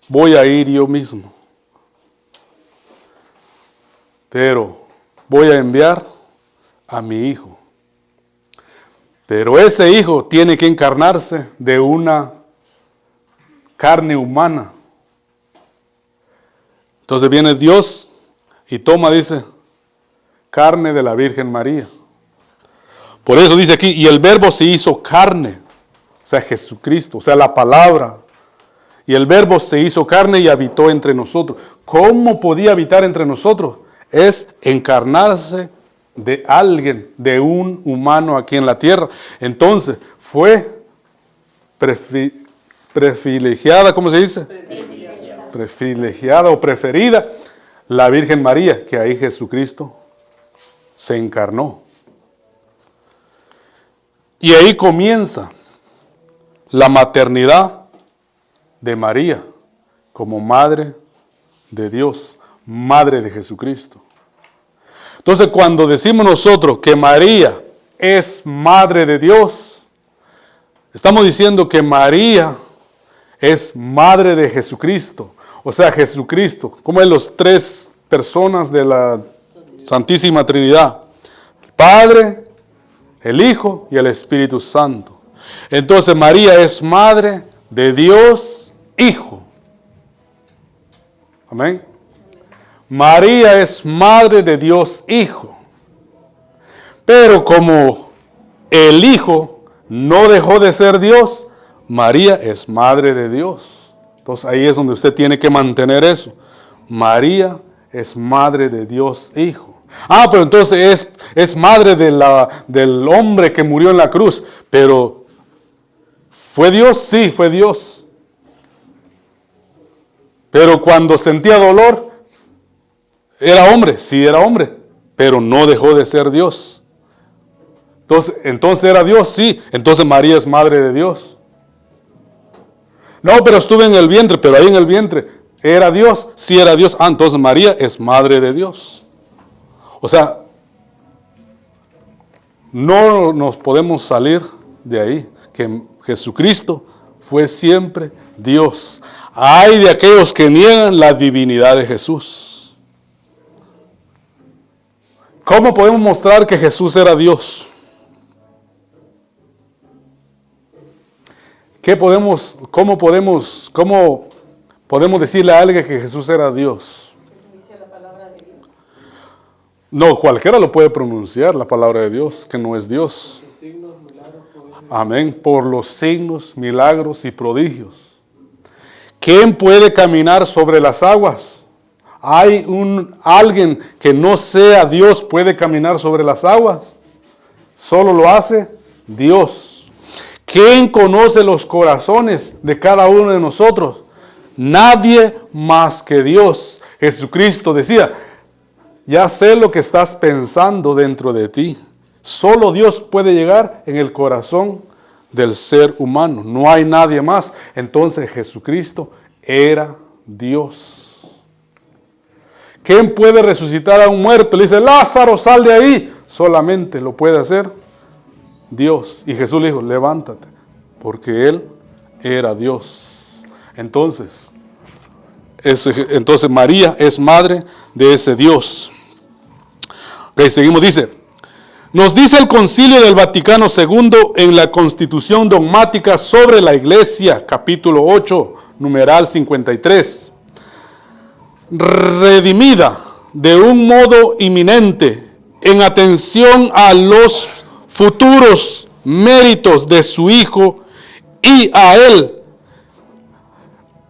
S1: Voy a ir yo mismo, pero voy a enviar a mi Hijo. Pero ese Hijo tiene que encarnarse de una carne humana. Entonces viene Dios y toma, dice, carne de la Virgen María. Por eso dice aquí, y el Verbo se hizo carne, o sea, Jesucristo, o sea, la palabra. Y el Verbo se hizo carne y habitó entre nosotros. ¿Cómo podía habitar entre nosotros? Es encarnarse de alguien, de un humano aquí en la tierra. Entonces, fue privilegiada, ¿cómo se dice? Privilegiada o preferida la Virgen María, que ahí Jesucristo se encarnó. Y ahí comienza la maternidad de María como madre de Dios, madre de Jesucristo. Entonces, cuando decimos nosotros que María es madre de Dios, estamos diciendo que María es madre de Jesucristo. O sea, Jesucristo, como es los tres personas de la Santísima Trinidad: el Padre, el Hijo y el Espíritu Santo. Entonces, María es madre de Dios Hijo. Amén. María es madre de Dios Hijo. Pero como el Hijo no dejó de ser Dios, María es madre de Dios. Entonces ahí es donde usted tiene que mantener eso. María es madre de Dios Hijo. Pero entonces es madre del hombre que murió en la cruz. Pero ¿fue Dios? Sí, fue Dios. Pero cuando sentía dolor, ¿era hombre? Sí, era hombre. Pero no dejó de ser Dios. Entonces era Dios, sí. Entonces María es madre de Dios. No, pero estuve en el vientre, pero ahí en el vientre, ¿era Dios? Sí, era Dios. Entonces María es madre de Dios. O sea, no nos podemos salir de ahí, que Jesucristo fue siempre Dios. Hay de aquellos que niegan la divinidad de Jesús. ¿Cómo podemos mostrar que Jesús era Dios? ¿Cómo podemos decirle a alguien que Jesús era Dios?
S5: Dice la palabra de Dios.
S1: No, cualquiera lo puede pronunciar, la palabra de Dios, que no es Dios. Amén, por los signos, milagros y prodigios. ¿Quién puede caminar sobre las aguas? ¿Hay alguien que no sea Dios puede caminar sobre las aguas? Solo lo hace Dios. ¿Quién conoce los corazones de cada uno de nosotros? Nadie más que Dios. Jesucristo decía, ya sé lo que estás pensando dentro de ti. Solo Dios puede llegar en el corazón del ser humano. No hay nadie más. Entonces Jesucristo era Dios. ¿Quién puede resucitar a un muerto? Le dice, Lázaro, sal de ahí. Solamente lo puede hacer Dios. Y Jesús le dijo, levántate, porque Él era Dios. Entonces María es madre de ese Dios. Ok, seguimos, dice, nos dice el Concilio del Vaticano II en la Constitución Dogmática sobre la Iglesia, capítulo 8, numeral 53, redimida de un modo inminente en atención a los futuros méritos de su Hijo y a Él,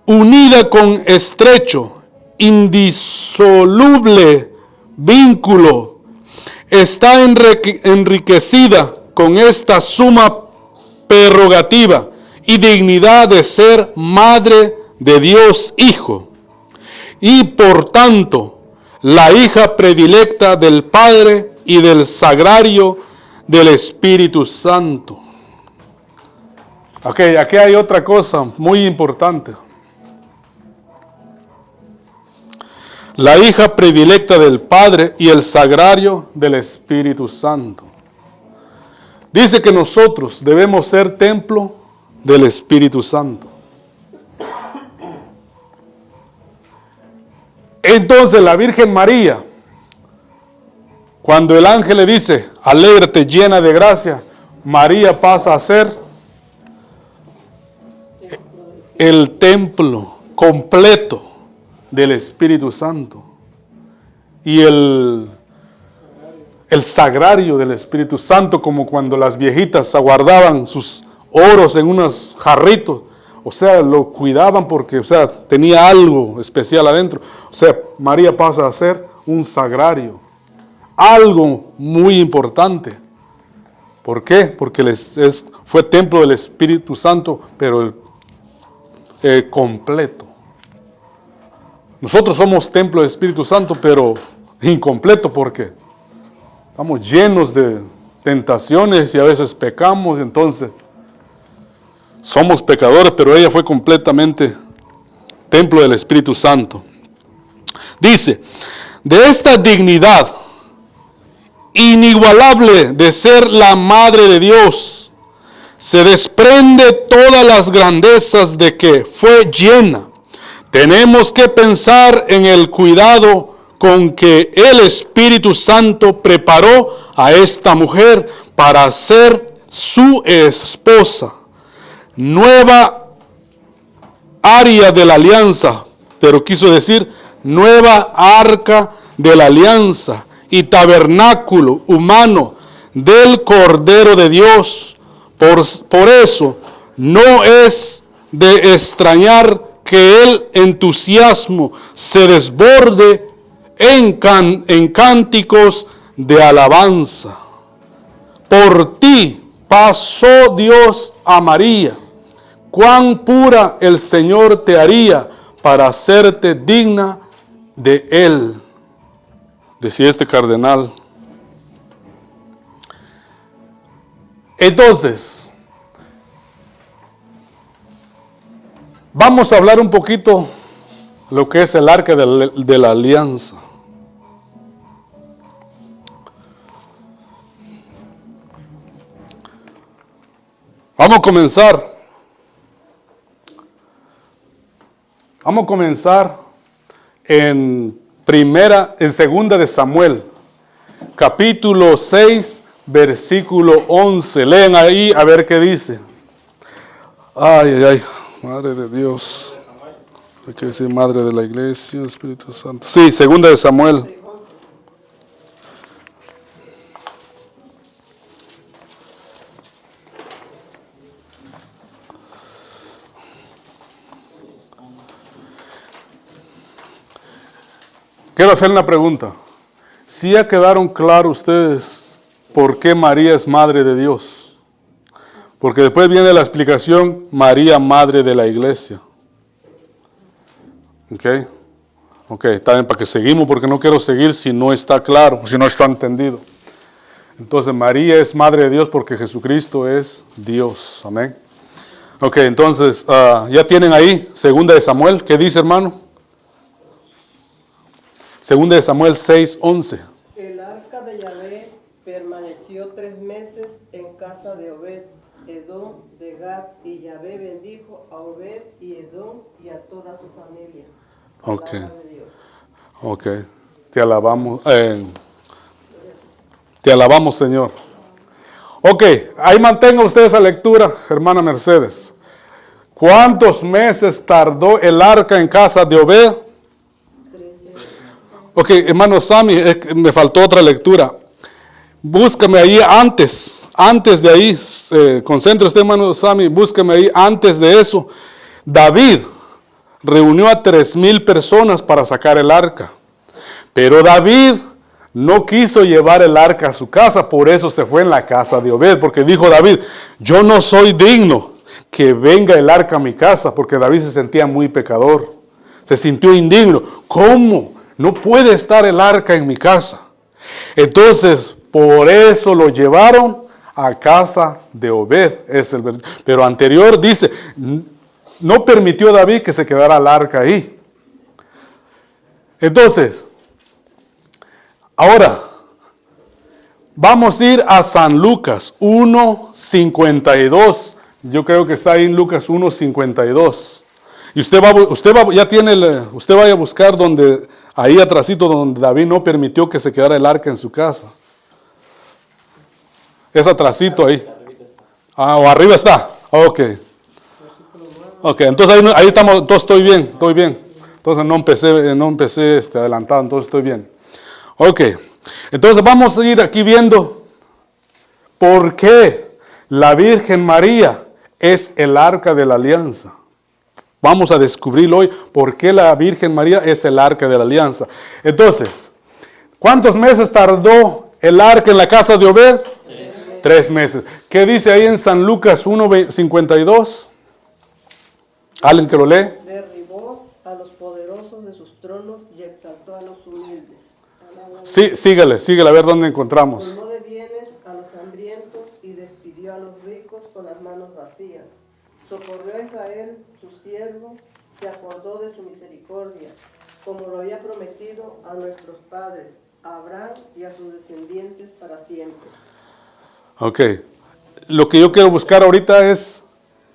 S1: unida con estrecho, indisoluble vínculo, está enriquecida con esta suma prerrogativa y dignidad de ser madre de Dios Hijo, y por tanto la hija predilecta del Padre y del Sagrario del Espíritu Santo. Ok, aquí hay otra cosa muy importante. La hija predilecta del Padre y el Sagrario del Espíritu Santo. Dice que nosotros debemos ser templo del Espíritu Santo. Entonces la Virgen María, cuando el ángel le dice, alégrate llena de gracia, María pasa a ser el templo completo del Espíritu Santo y el sagrario del Espíritu Santo, como cuando las viejitas aguardaban sus oros en unos jarritos, o sea, lo cuidaban porque, o sea, tenía algo especial adentro. O sea, María pasa a ser un sagrario, algo muy importante. ¿Por qué? Porque fue templo del Espíritu Santo, pero completo. Nosotros somos templo del Espíritu Santo, pero incompleto, porque estamos llenos de tentaciones y a veces pecamos, entonces somos pecadores, pero ella fue completamente templo del Espíritu Santo. Dice, de esta dignidad inigualable de ser la madre de Dios, se desprende todas las grandezas de que fue llena. Tenemos que pensar en el cuidado con que el Espíritu Santo preparó a esta mujer para ser su esposa. Nueva área de la alianza, pero quiso decir nueva arca de la alianza y tabernáculo humano del Cordero de Dios. Por eso no es de extrañar que el entusiasmo se desborde en cánticos de alabanza. Por ti pasó Dios a María. Cuán pura el Señor te haría para hacerte digna de Él. Decía este cardenal. Entonces, vamos a hablar un poquito lo que es el arca de la alianza. Vamos a comenzar en segunda de Samuel, capítulo 6, versículo 11. Leen ahí a ver qué dice. Ay, ay, ay, Madre de Dios. Hay que decir Madre de la Iglesia, Espíritu Santo. Sí, segunda de Samuel. Quiero hacer una pregunta. ¿Sí ya quedaron claros ustedes por qué María es Madre de Dios? Porque después viene la explicación, María, Madre de la Iglesia. Ok, está bien, para que seguimos, porque no quiero seguir si no está claro, si no está entendido. Entonces, María es Madre de Dios porque Jesucristo es Dios. Amén. Ok, entonces, ya tienen ahí, segunda de Samuel. ¿Qué dice, hermano? Segunda de Samuel 6:11.
S6: El arca de Yahvé permaneció 3 meses en casa de Obed, Edom, de Gad, y Yahvé bendijo a Obed y Edom y a toda su familia.
S1: Ok.
S6: Palabra de Dios.
S1: Ok. Te alabamos, Señor. Ok, ahí mantenga usted esa lectura, hermana Mercedes. ¿Cuántos meses tardó el arca en casa de Obed? Ok, hermano Sammy, me faltó otra lectura. Búscame ahí antes de ahí, concentre usted, hermano Sammy, búscame ahí antes de eso. David reunió a 3,000 personas para sacar el arca. Pero David no quiso llevar el arca a su casa, por eso se fue en la casa de Obed, porque dijo David, yo no soy digno que venga el arca a mi casa, porque David se sentía muy pecador, se sintió indigno. ¿Cómo? No puede estar el arca en mi casa. Entonces, por eso lo llevaron a casa de Obed. Pero anterior dice, no permitió David que se quedara el arca ahí. Entonces, ahora, vamos a ir a San Lucas 1:52. Yo creo que está ahí en Lucas 1:52. Y usted vaya a buscar donde, ahí atrásito donde David no permitió que se quedara el arca en su casa. Es atrásito ahí. O arriba está. Ok. Ok, entonces ahí estamos, entonces estoy bien. Entonces no empecé adelantado, entonces estoy bien. Ok, entonces vamos a ir aquí viendo por qué la Virgen María es el arca de la alianza. Vamos a descubrir hoy por qué la Virgen María es el arca de la alianza. Entonces, ¿cuántos meses tardó el arca en la casa de Obed? 3 meses. ¿Qué dice ahí en San Lucas 1:52? ¿Alguien que lo lee?
S6: Derribó a los poderosos de sus tronos y exaltó a los humildes.
S1: Sí, sígale, a ver dónde encontramos.
S6: Colmó de bienes a los hambrientos y despidió a los ricos con las manos vacías. Socorrió a Israel, su siervo, se acordó de su misericordia, como lo había prometido a nuestros padres, a Abraham y a sus descendientes para siempre. Ok,
S1: lo que yo quiero buscar ahorita es,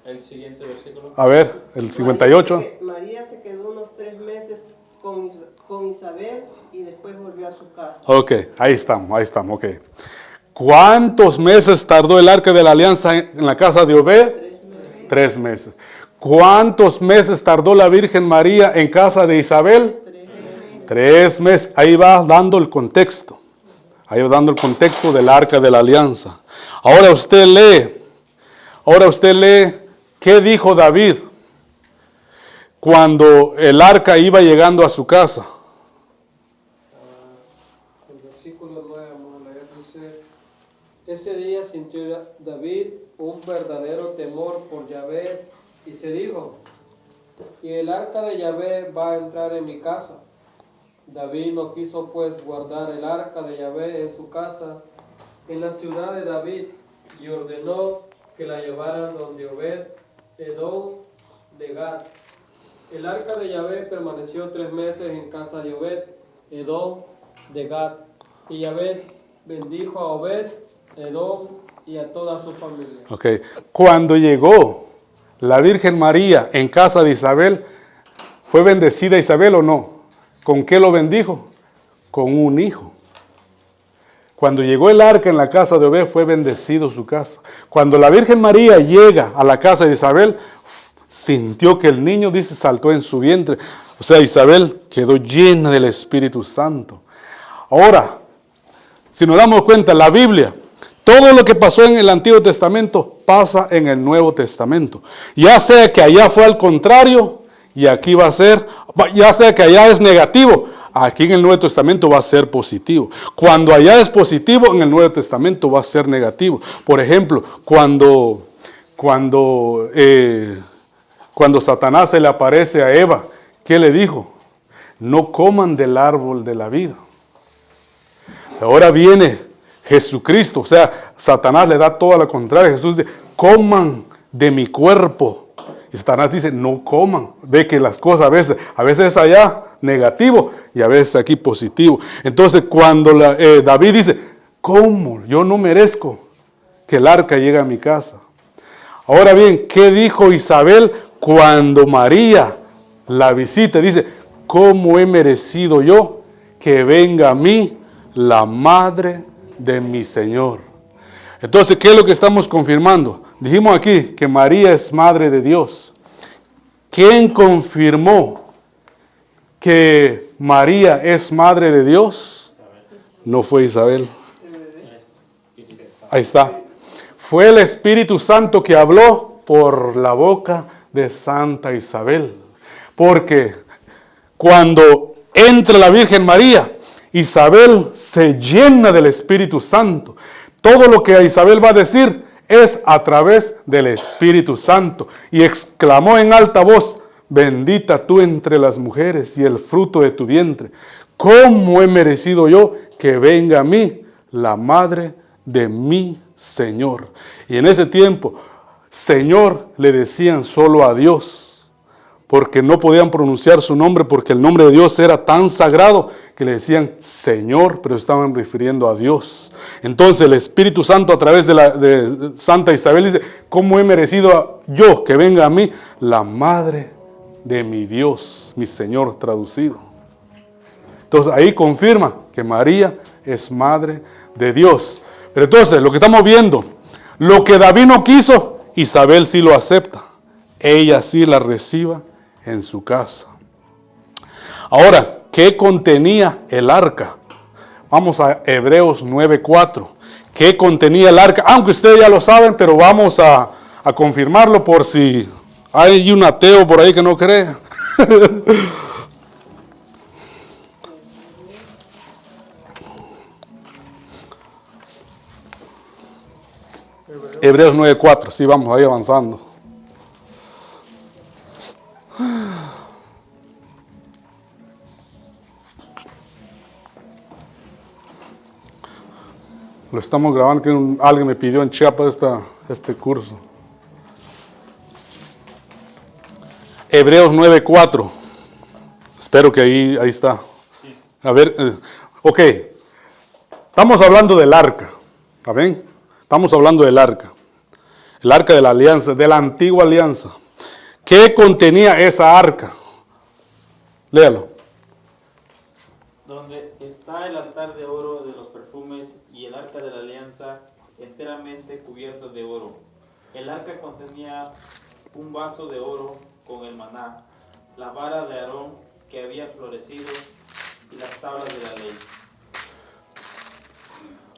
S4: El siguiente versículo.
S1: a ver, el 58.
S6: María se quedó unos 3 meses con Isabel y después volvió a su casa.
S1: Ok, ahí estamos, ok. ¿Cuántos meses tardó el arca de la alianza en la casa de Obed? 3 meses. ¿Cuántos meses tardó la Virgen María en casa de Isabel? 3 meses. Ahí va dando el contexto. Del arca de la alianza. Ahora usted lee, ¿qué dijo David? cuando el arca iba llegando a su casa.
S7: El versículo 9, vamos a leer, dice: ese día sintió David un verdadero temor por Yahvé y se dijo: y el arca de Yahvé va a entrar en mi casa. David no quiso pues guardar el arca de Yahvé en su casa, en la ciudad de David, y ordenó que la llevaran donde Obed Edom de Gad. El arca de Yahvé permaneció 3 meses en casa de Obed Edom de Gad, y Yahvé bendijo a Obed Edom y a toda su familia.
S1: Okay. Cuando llegó la Virgen María en casa de Isabel, ¿fue bendecida Isabel o no? ¿Con qué lo bendijo? Con un hijo. Cuando llegó el arca en la casa de Obed, fue bendecido su casa. Cuando la Virgen María llega a la casa de Isabel, sintió que el niño, dice, saltó en su vientre. O sea, Isabel quedó llena del Espíritu Santo. Ahora, si nos damos cuenta, la Biblia, todo lo que pasó en el Antiguo Testamento pasa en el Nuevo Testamento. Ya sea que allá fue al contrario y aquí va a ser, ya sea que allá es negativo, aquí en el Nuevo Testamento va a ser positivo. Cuando allá es positivo, en el Nuevo Testamento va a ser negativo. Por ejemplo, cuando Satanás se le aparece a Eva, ¿qué le dijo? No coman del árbol de la vida. Ahora viene Jesucristo, o sea, Satanás le da todo lo contrario. Jesús dice, coman de mi cuerpo. Y Satanás dice, no coman. Ve que las cosas a veces es allá negativo y a veces aquí positivo. Entonces cuando David dice, ¿cómo? Yo no merezco que el arca llegue a mi casa. Ahora bien, ¿qué dijo Isabel cuando María la visita? Dice, ¿cómo he merecido yo que venga a mí la madre de mi Señor? Entonces, ¿qué es lo que estamos confirmando? Dijimos aquí que María es madre de Dios. ¿Quién confirmó que María es madre de Dios? No fue Isabel. Ahí está. Fue el Espíritu Santo que habló por la boca de Santa Isabel. Porque cuando entra la Virgen María, Isabel se llena del Espíritu Santo. Todo lo que Isabel va a decir es a través del Espíritu Santo. Y exclamó en alta voz, bendita tú entre las mujeres y el fruto de tu vientre. ¿Cómo he merecido yo que venga a mí la madre de mi Señor? Y en ese tiempo, Señor le decían solo a Dios, porque no podían pronunciar su nombre, porque el nombre de Dios era tan sagrado que le decían Señor, pero estaban refiriendo a Dios. Entonces el Espíritu Santo a través de Santa Isabel dice, ¿cómo he merecido yo que venga a mí la madre de mi Dios, mi Señor traducido? Entonces ahí confirma que María es madre de Dios. Pero entonces lo que estamos viendo, lo que David no quiso, Isabel sí lo acepta. Ella sí la reciba en su casa. Ahora, ¿qué contenía el arca? Vamos a Hebreos 9:4. ¿Qué contenía el arca? Aunque ustedes ya lo saben, pero vamos a confirmarlo por si hay un ateo por ahí que no cree. Hebreos 9:4. Sí, vamos ahí avanzando. Lo estamos grabando, que alguien me pidió en Chiapas este curso. Hebreos 9:4. Espero que ahí está. A ver, ok. Estamos hablando del arca. ¿Está bien? Estamos hablando del arca. El arca de la alianza, de la antigua alianza. ¿Qué contenía esa arca? Léalo.
S4: Donde está el altar de oro de los perfumes y el arca de la alianza enteramente cubierto de oro. El arca contenía un vaso de oro con el maná, la vara de Aarón que había florecido y las tablas de la ley.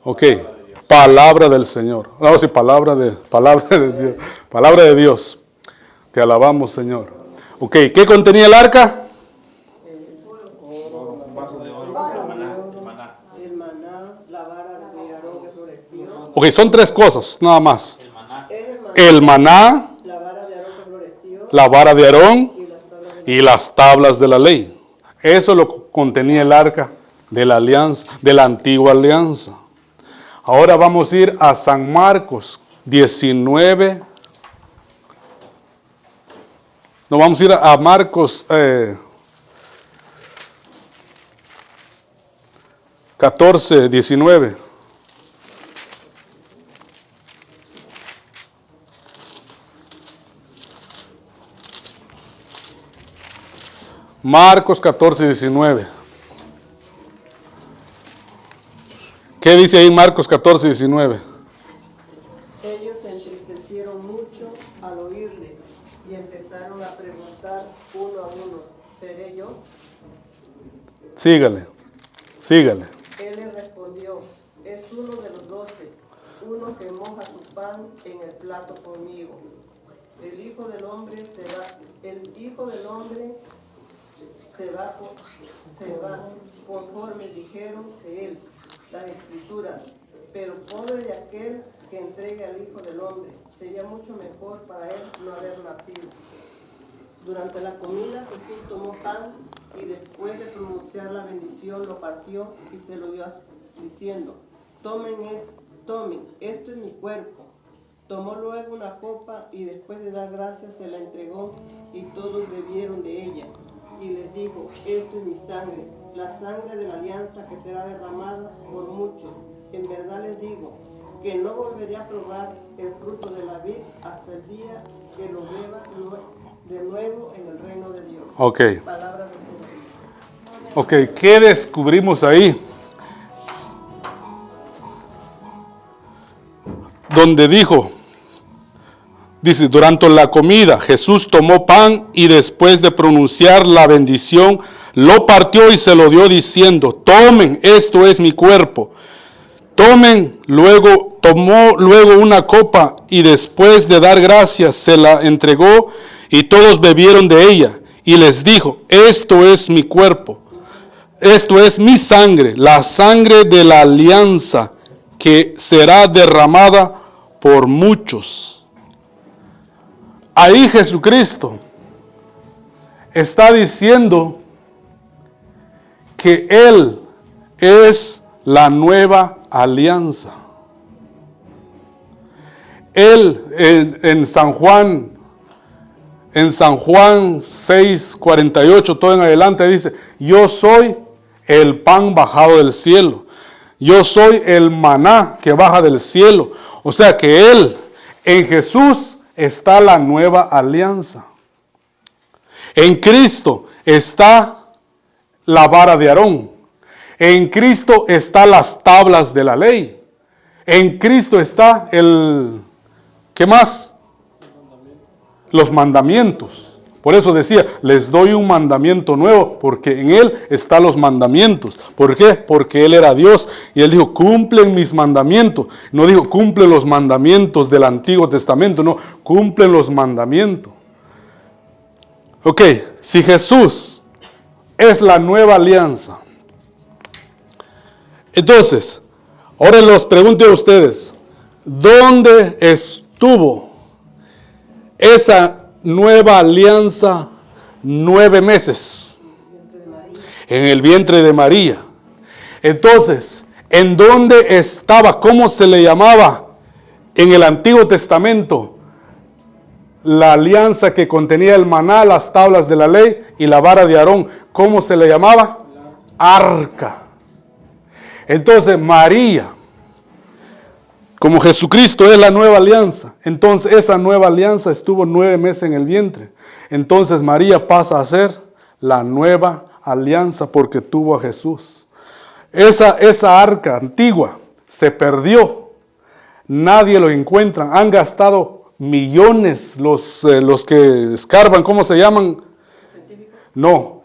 S1: Ok, palabra del Señor. Vamos a decir palabra de Dios. Palabra de Dios. Te alabamos, Señor. Ok, ¿qué contenía el arca?
S4: Un vaso de oro, maná.
S6: El maná, la vara de Aarón que floreció.
S1: Ok, son 3 cosas, nada más.
S4: El maná.
S6: Es el maná,
S1: El maná,
S6: la vara de Aarón que floreció
S1: la vara de Aarón
S6: y las tablas de
S1: y las tablas de la ley. Eso lo contenía el arca de la alianza, de la antigua alianza. Ahora vamos a ir a San Marcos 19. No, vamos a ir a Marcos 14, 19. Marcos 14, 19. ¿Qué dice ahí Marcos 14, 19?
S6: Ellos se entristecieron mucho al oírle y empezaron a preguntar uno a uno, ¿seré yo?
S1: Sígale, sígale.
S6: Él les respondió, es uno de los 12, uno que moja su pan en el plato conmigo. El Hijo del Hombre se va conforme dijeron de él las Escrituras, pero pobre de aquel que entregue al Hijo del Hombre, sería mucho mejor para él no haber nacido. Durante la comida Jesús tomó pan y después de pronunciar la bendición lo partió y se lo dio diciendo, tomen, esto es mi cuerpo. Tomó luego una copa y después de dar gracias se la entregó y todos bebieron de ella. Y les dijo, esto es mi sangre, la sangre de la alianza que será derramada por muchos. En verdad les digo que no volveré a probar el fruto de la vid hasta el día que lo beba de nuevo en el reino de Dios.
S1: Ok,
S6: Palabra del Señor.
S1: ok, ¿qué descubrimos ahí? Donde dice, durante la comida Jesús tomó pan y después de pronunciar la bendición, lo partió y se lo dio diciendo, tomen, esto es mi cuerpo. Tomen, tomó luego una copa y después de dar gracias se la entregó y todos bebieron de ella. Y les dijo, esto es mi cuerpo, esto es mi sangre, la sangre de la alianza que será derramada por muchos. Ahí Jesucristo está diciendo que Él es la nueva alianza. Él en San Juan 6:48, todo en adelante dice, yo soy el pan bajado del cielo. Yo soy el maná que baja del cielo. O sea que Él, en Jesús, está la nueva alianza. En Cristo está la vara de Aarón. En Cristo están las tablas de la ley. En Cristo está ¿qué más? Los mandamientos. Por eso decía, les doy un mandamiento nuevo, porque en Él están los mandamientos. ¿Por qué? Porque Él era Dios y Él dijo, cumplen mis mandamientos. No dijo, cumplen los mandamientos del Antiguo Testamento, no, cumplen los mandamientos. Ok, si Jesús es la nueva alianza, entonces, ahora les pregunto a ustedes, ¿dónde estuvo esa nueva alianza 9 meses? En el vientre de María. Entonces, ¿en dónde estaba? ¿Cómo se le llamaba en el Antiguo Testamento? La alianza que contenía el maná, las tablas de la ley y la vara de Aarón. ¿Cómo se le llamaba? Arca. Entonces, María, como Jesucristo es la nueva alianza, entonces esa nueva alianza estuvo 9 meses en el vientre. Entonces María pasa a ser la nueva alianza porque tuvo a Jesús. Esa arca antigua se perdió. Nadie lo encuentra. Han gastado millones los que escarban. ¿Cómo se llaman? No,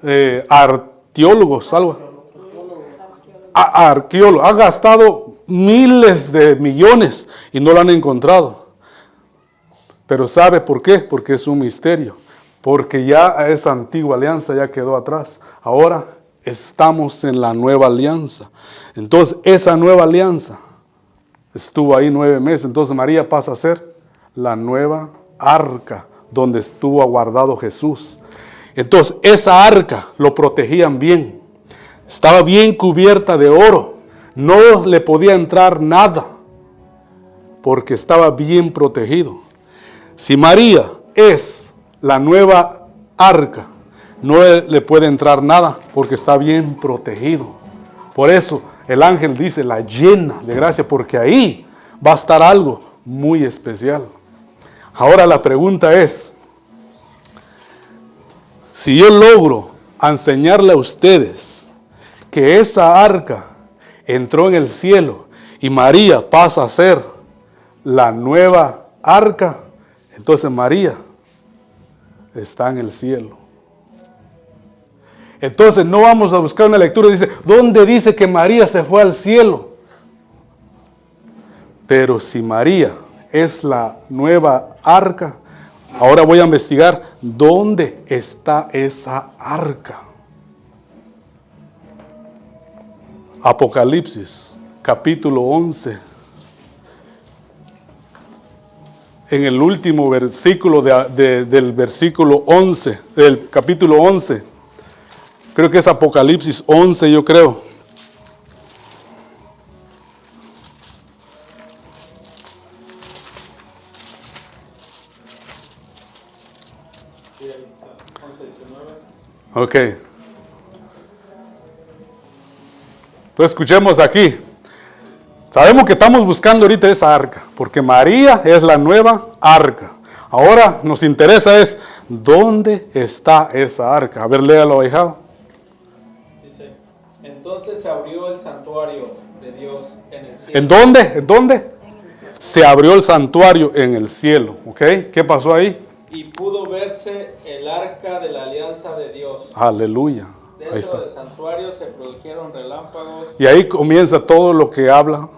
S1: arqueólogos, algo. Arqueólogos. Han gastado miles de millones y no lo han encontrado. Pero ¿sabe por qué? Porque es un misterio. porque ya esa antigua alianza ya quedó atrás. Ahora estamos en la nueva alianza. Entonces, esa nueva alianza estuvo ahí 9 meses. Entonces, María pasa a ser la nueva arca donde estuvo guardado Jesús. Entonces, esa arca lo protegían bien. Estaba bien cubierta de oro. No le podía entrar nada porque estaba bien protegido. Si María es la nueva arca, no le puede entrar nada porque está bien protegido. Por eso el ángel dice la llena de gracia, porque ahí va a estar algo muy especial. Ahora la pregunta es, si yo logro enseñarle a ustedes que esa arca entró en el cielo y María pasa a ser la nueva arca, entonces María está en el cielo. Entonces no vamos a buscar una lectura que dice, ¿dónde dice que María se fue al cielo? Pero si María es la nueva arca, ahora voy a investigar dónde está esa arca. Apocalipsis, capítulo 11. En el último versículo del versículo 11, del capítulo 11. Creo que es Apocalipsis 11, yo creo.
S7: Sí, ahí está. 11, 19.
S1: Ok. Entonces escuchemos aquí. Sabemos que estamos buscando ahorita esa arca, porque María es la nueva arca. Ahora nos interesa es, ¿dónde está esa arca? A ver, léalo, ahijado.
S7: Dice, entonces se abrió el santuario de Dios en el cielo.
S1: ¿En dónde? ¿En dónde? Se abrió el santuario en el cielo. ¿Ok? ¿Qué pasó ahí?
S7: Y pudo verse el arca de la alianza de Dios.
S1: Aleluya. Ahí
S7: Dentro
S1: está.
S7: del santuario se produjeron relámpagos.
S1: Y ahí comienza todo lo que habla.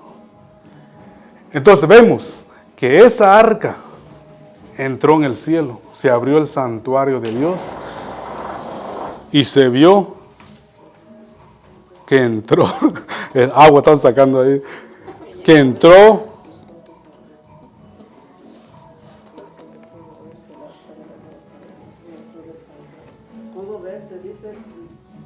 S1: Entonces vemos que esa arca entró en el cielo, se abrió el santuario de Dios y se vio que entró, el agua están sacando ahí, que entró
S6: Pudo verse, dice,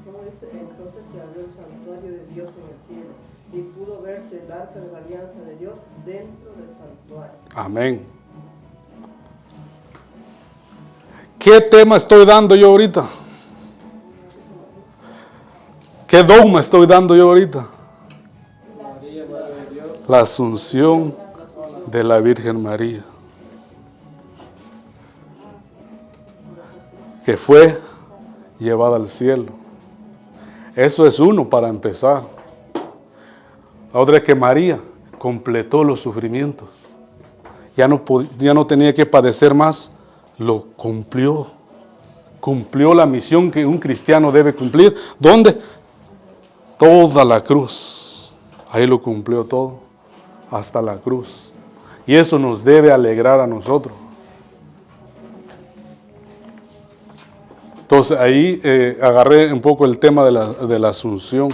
S6: ¿cómo dice? Entonces se abrió el santuario de Dios en el cielo y pudo verse el arca de la alianza de Dios dentro del santuario.
S1: Amén. ¿Qué tema estoy dando yo ahorita? ¿Qué dogma estoy dando yo ahorita?
S7: María, Madre de Dios.
S1: La asunción de la Virgen María, que fue llevada al cielo. Eso es uno para empezar. La otra es que María completó los sufrimientos. Ya no tenía que padecer más. Lo cumplió. Cumplió la misión que un cristiano debe cumplir. ¿Dónde? Toda la cruz. Ahí lo cumplió todo. Hasta la cruz. Y eso nos debe alegrar a nosotros. Entonces ahí agarré un poco el tema de la asunción.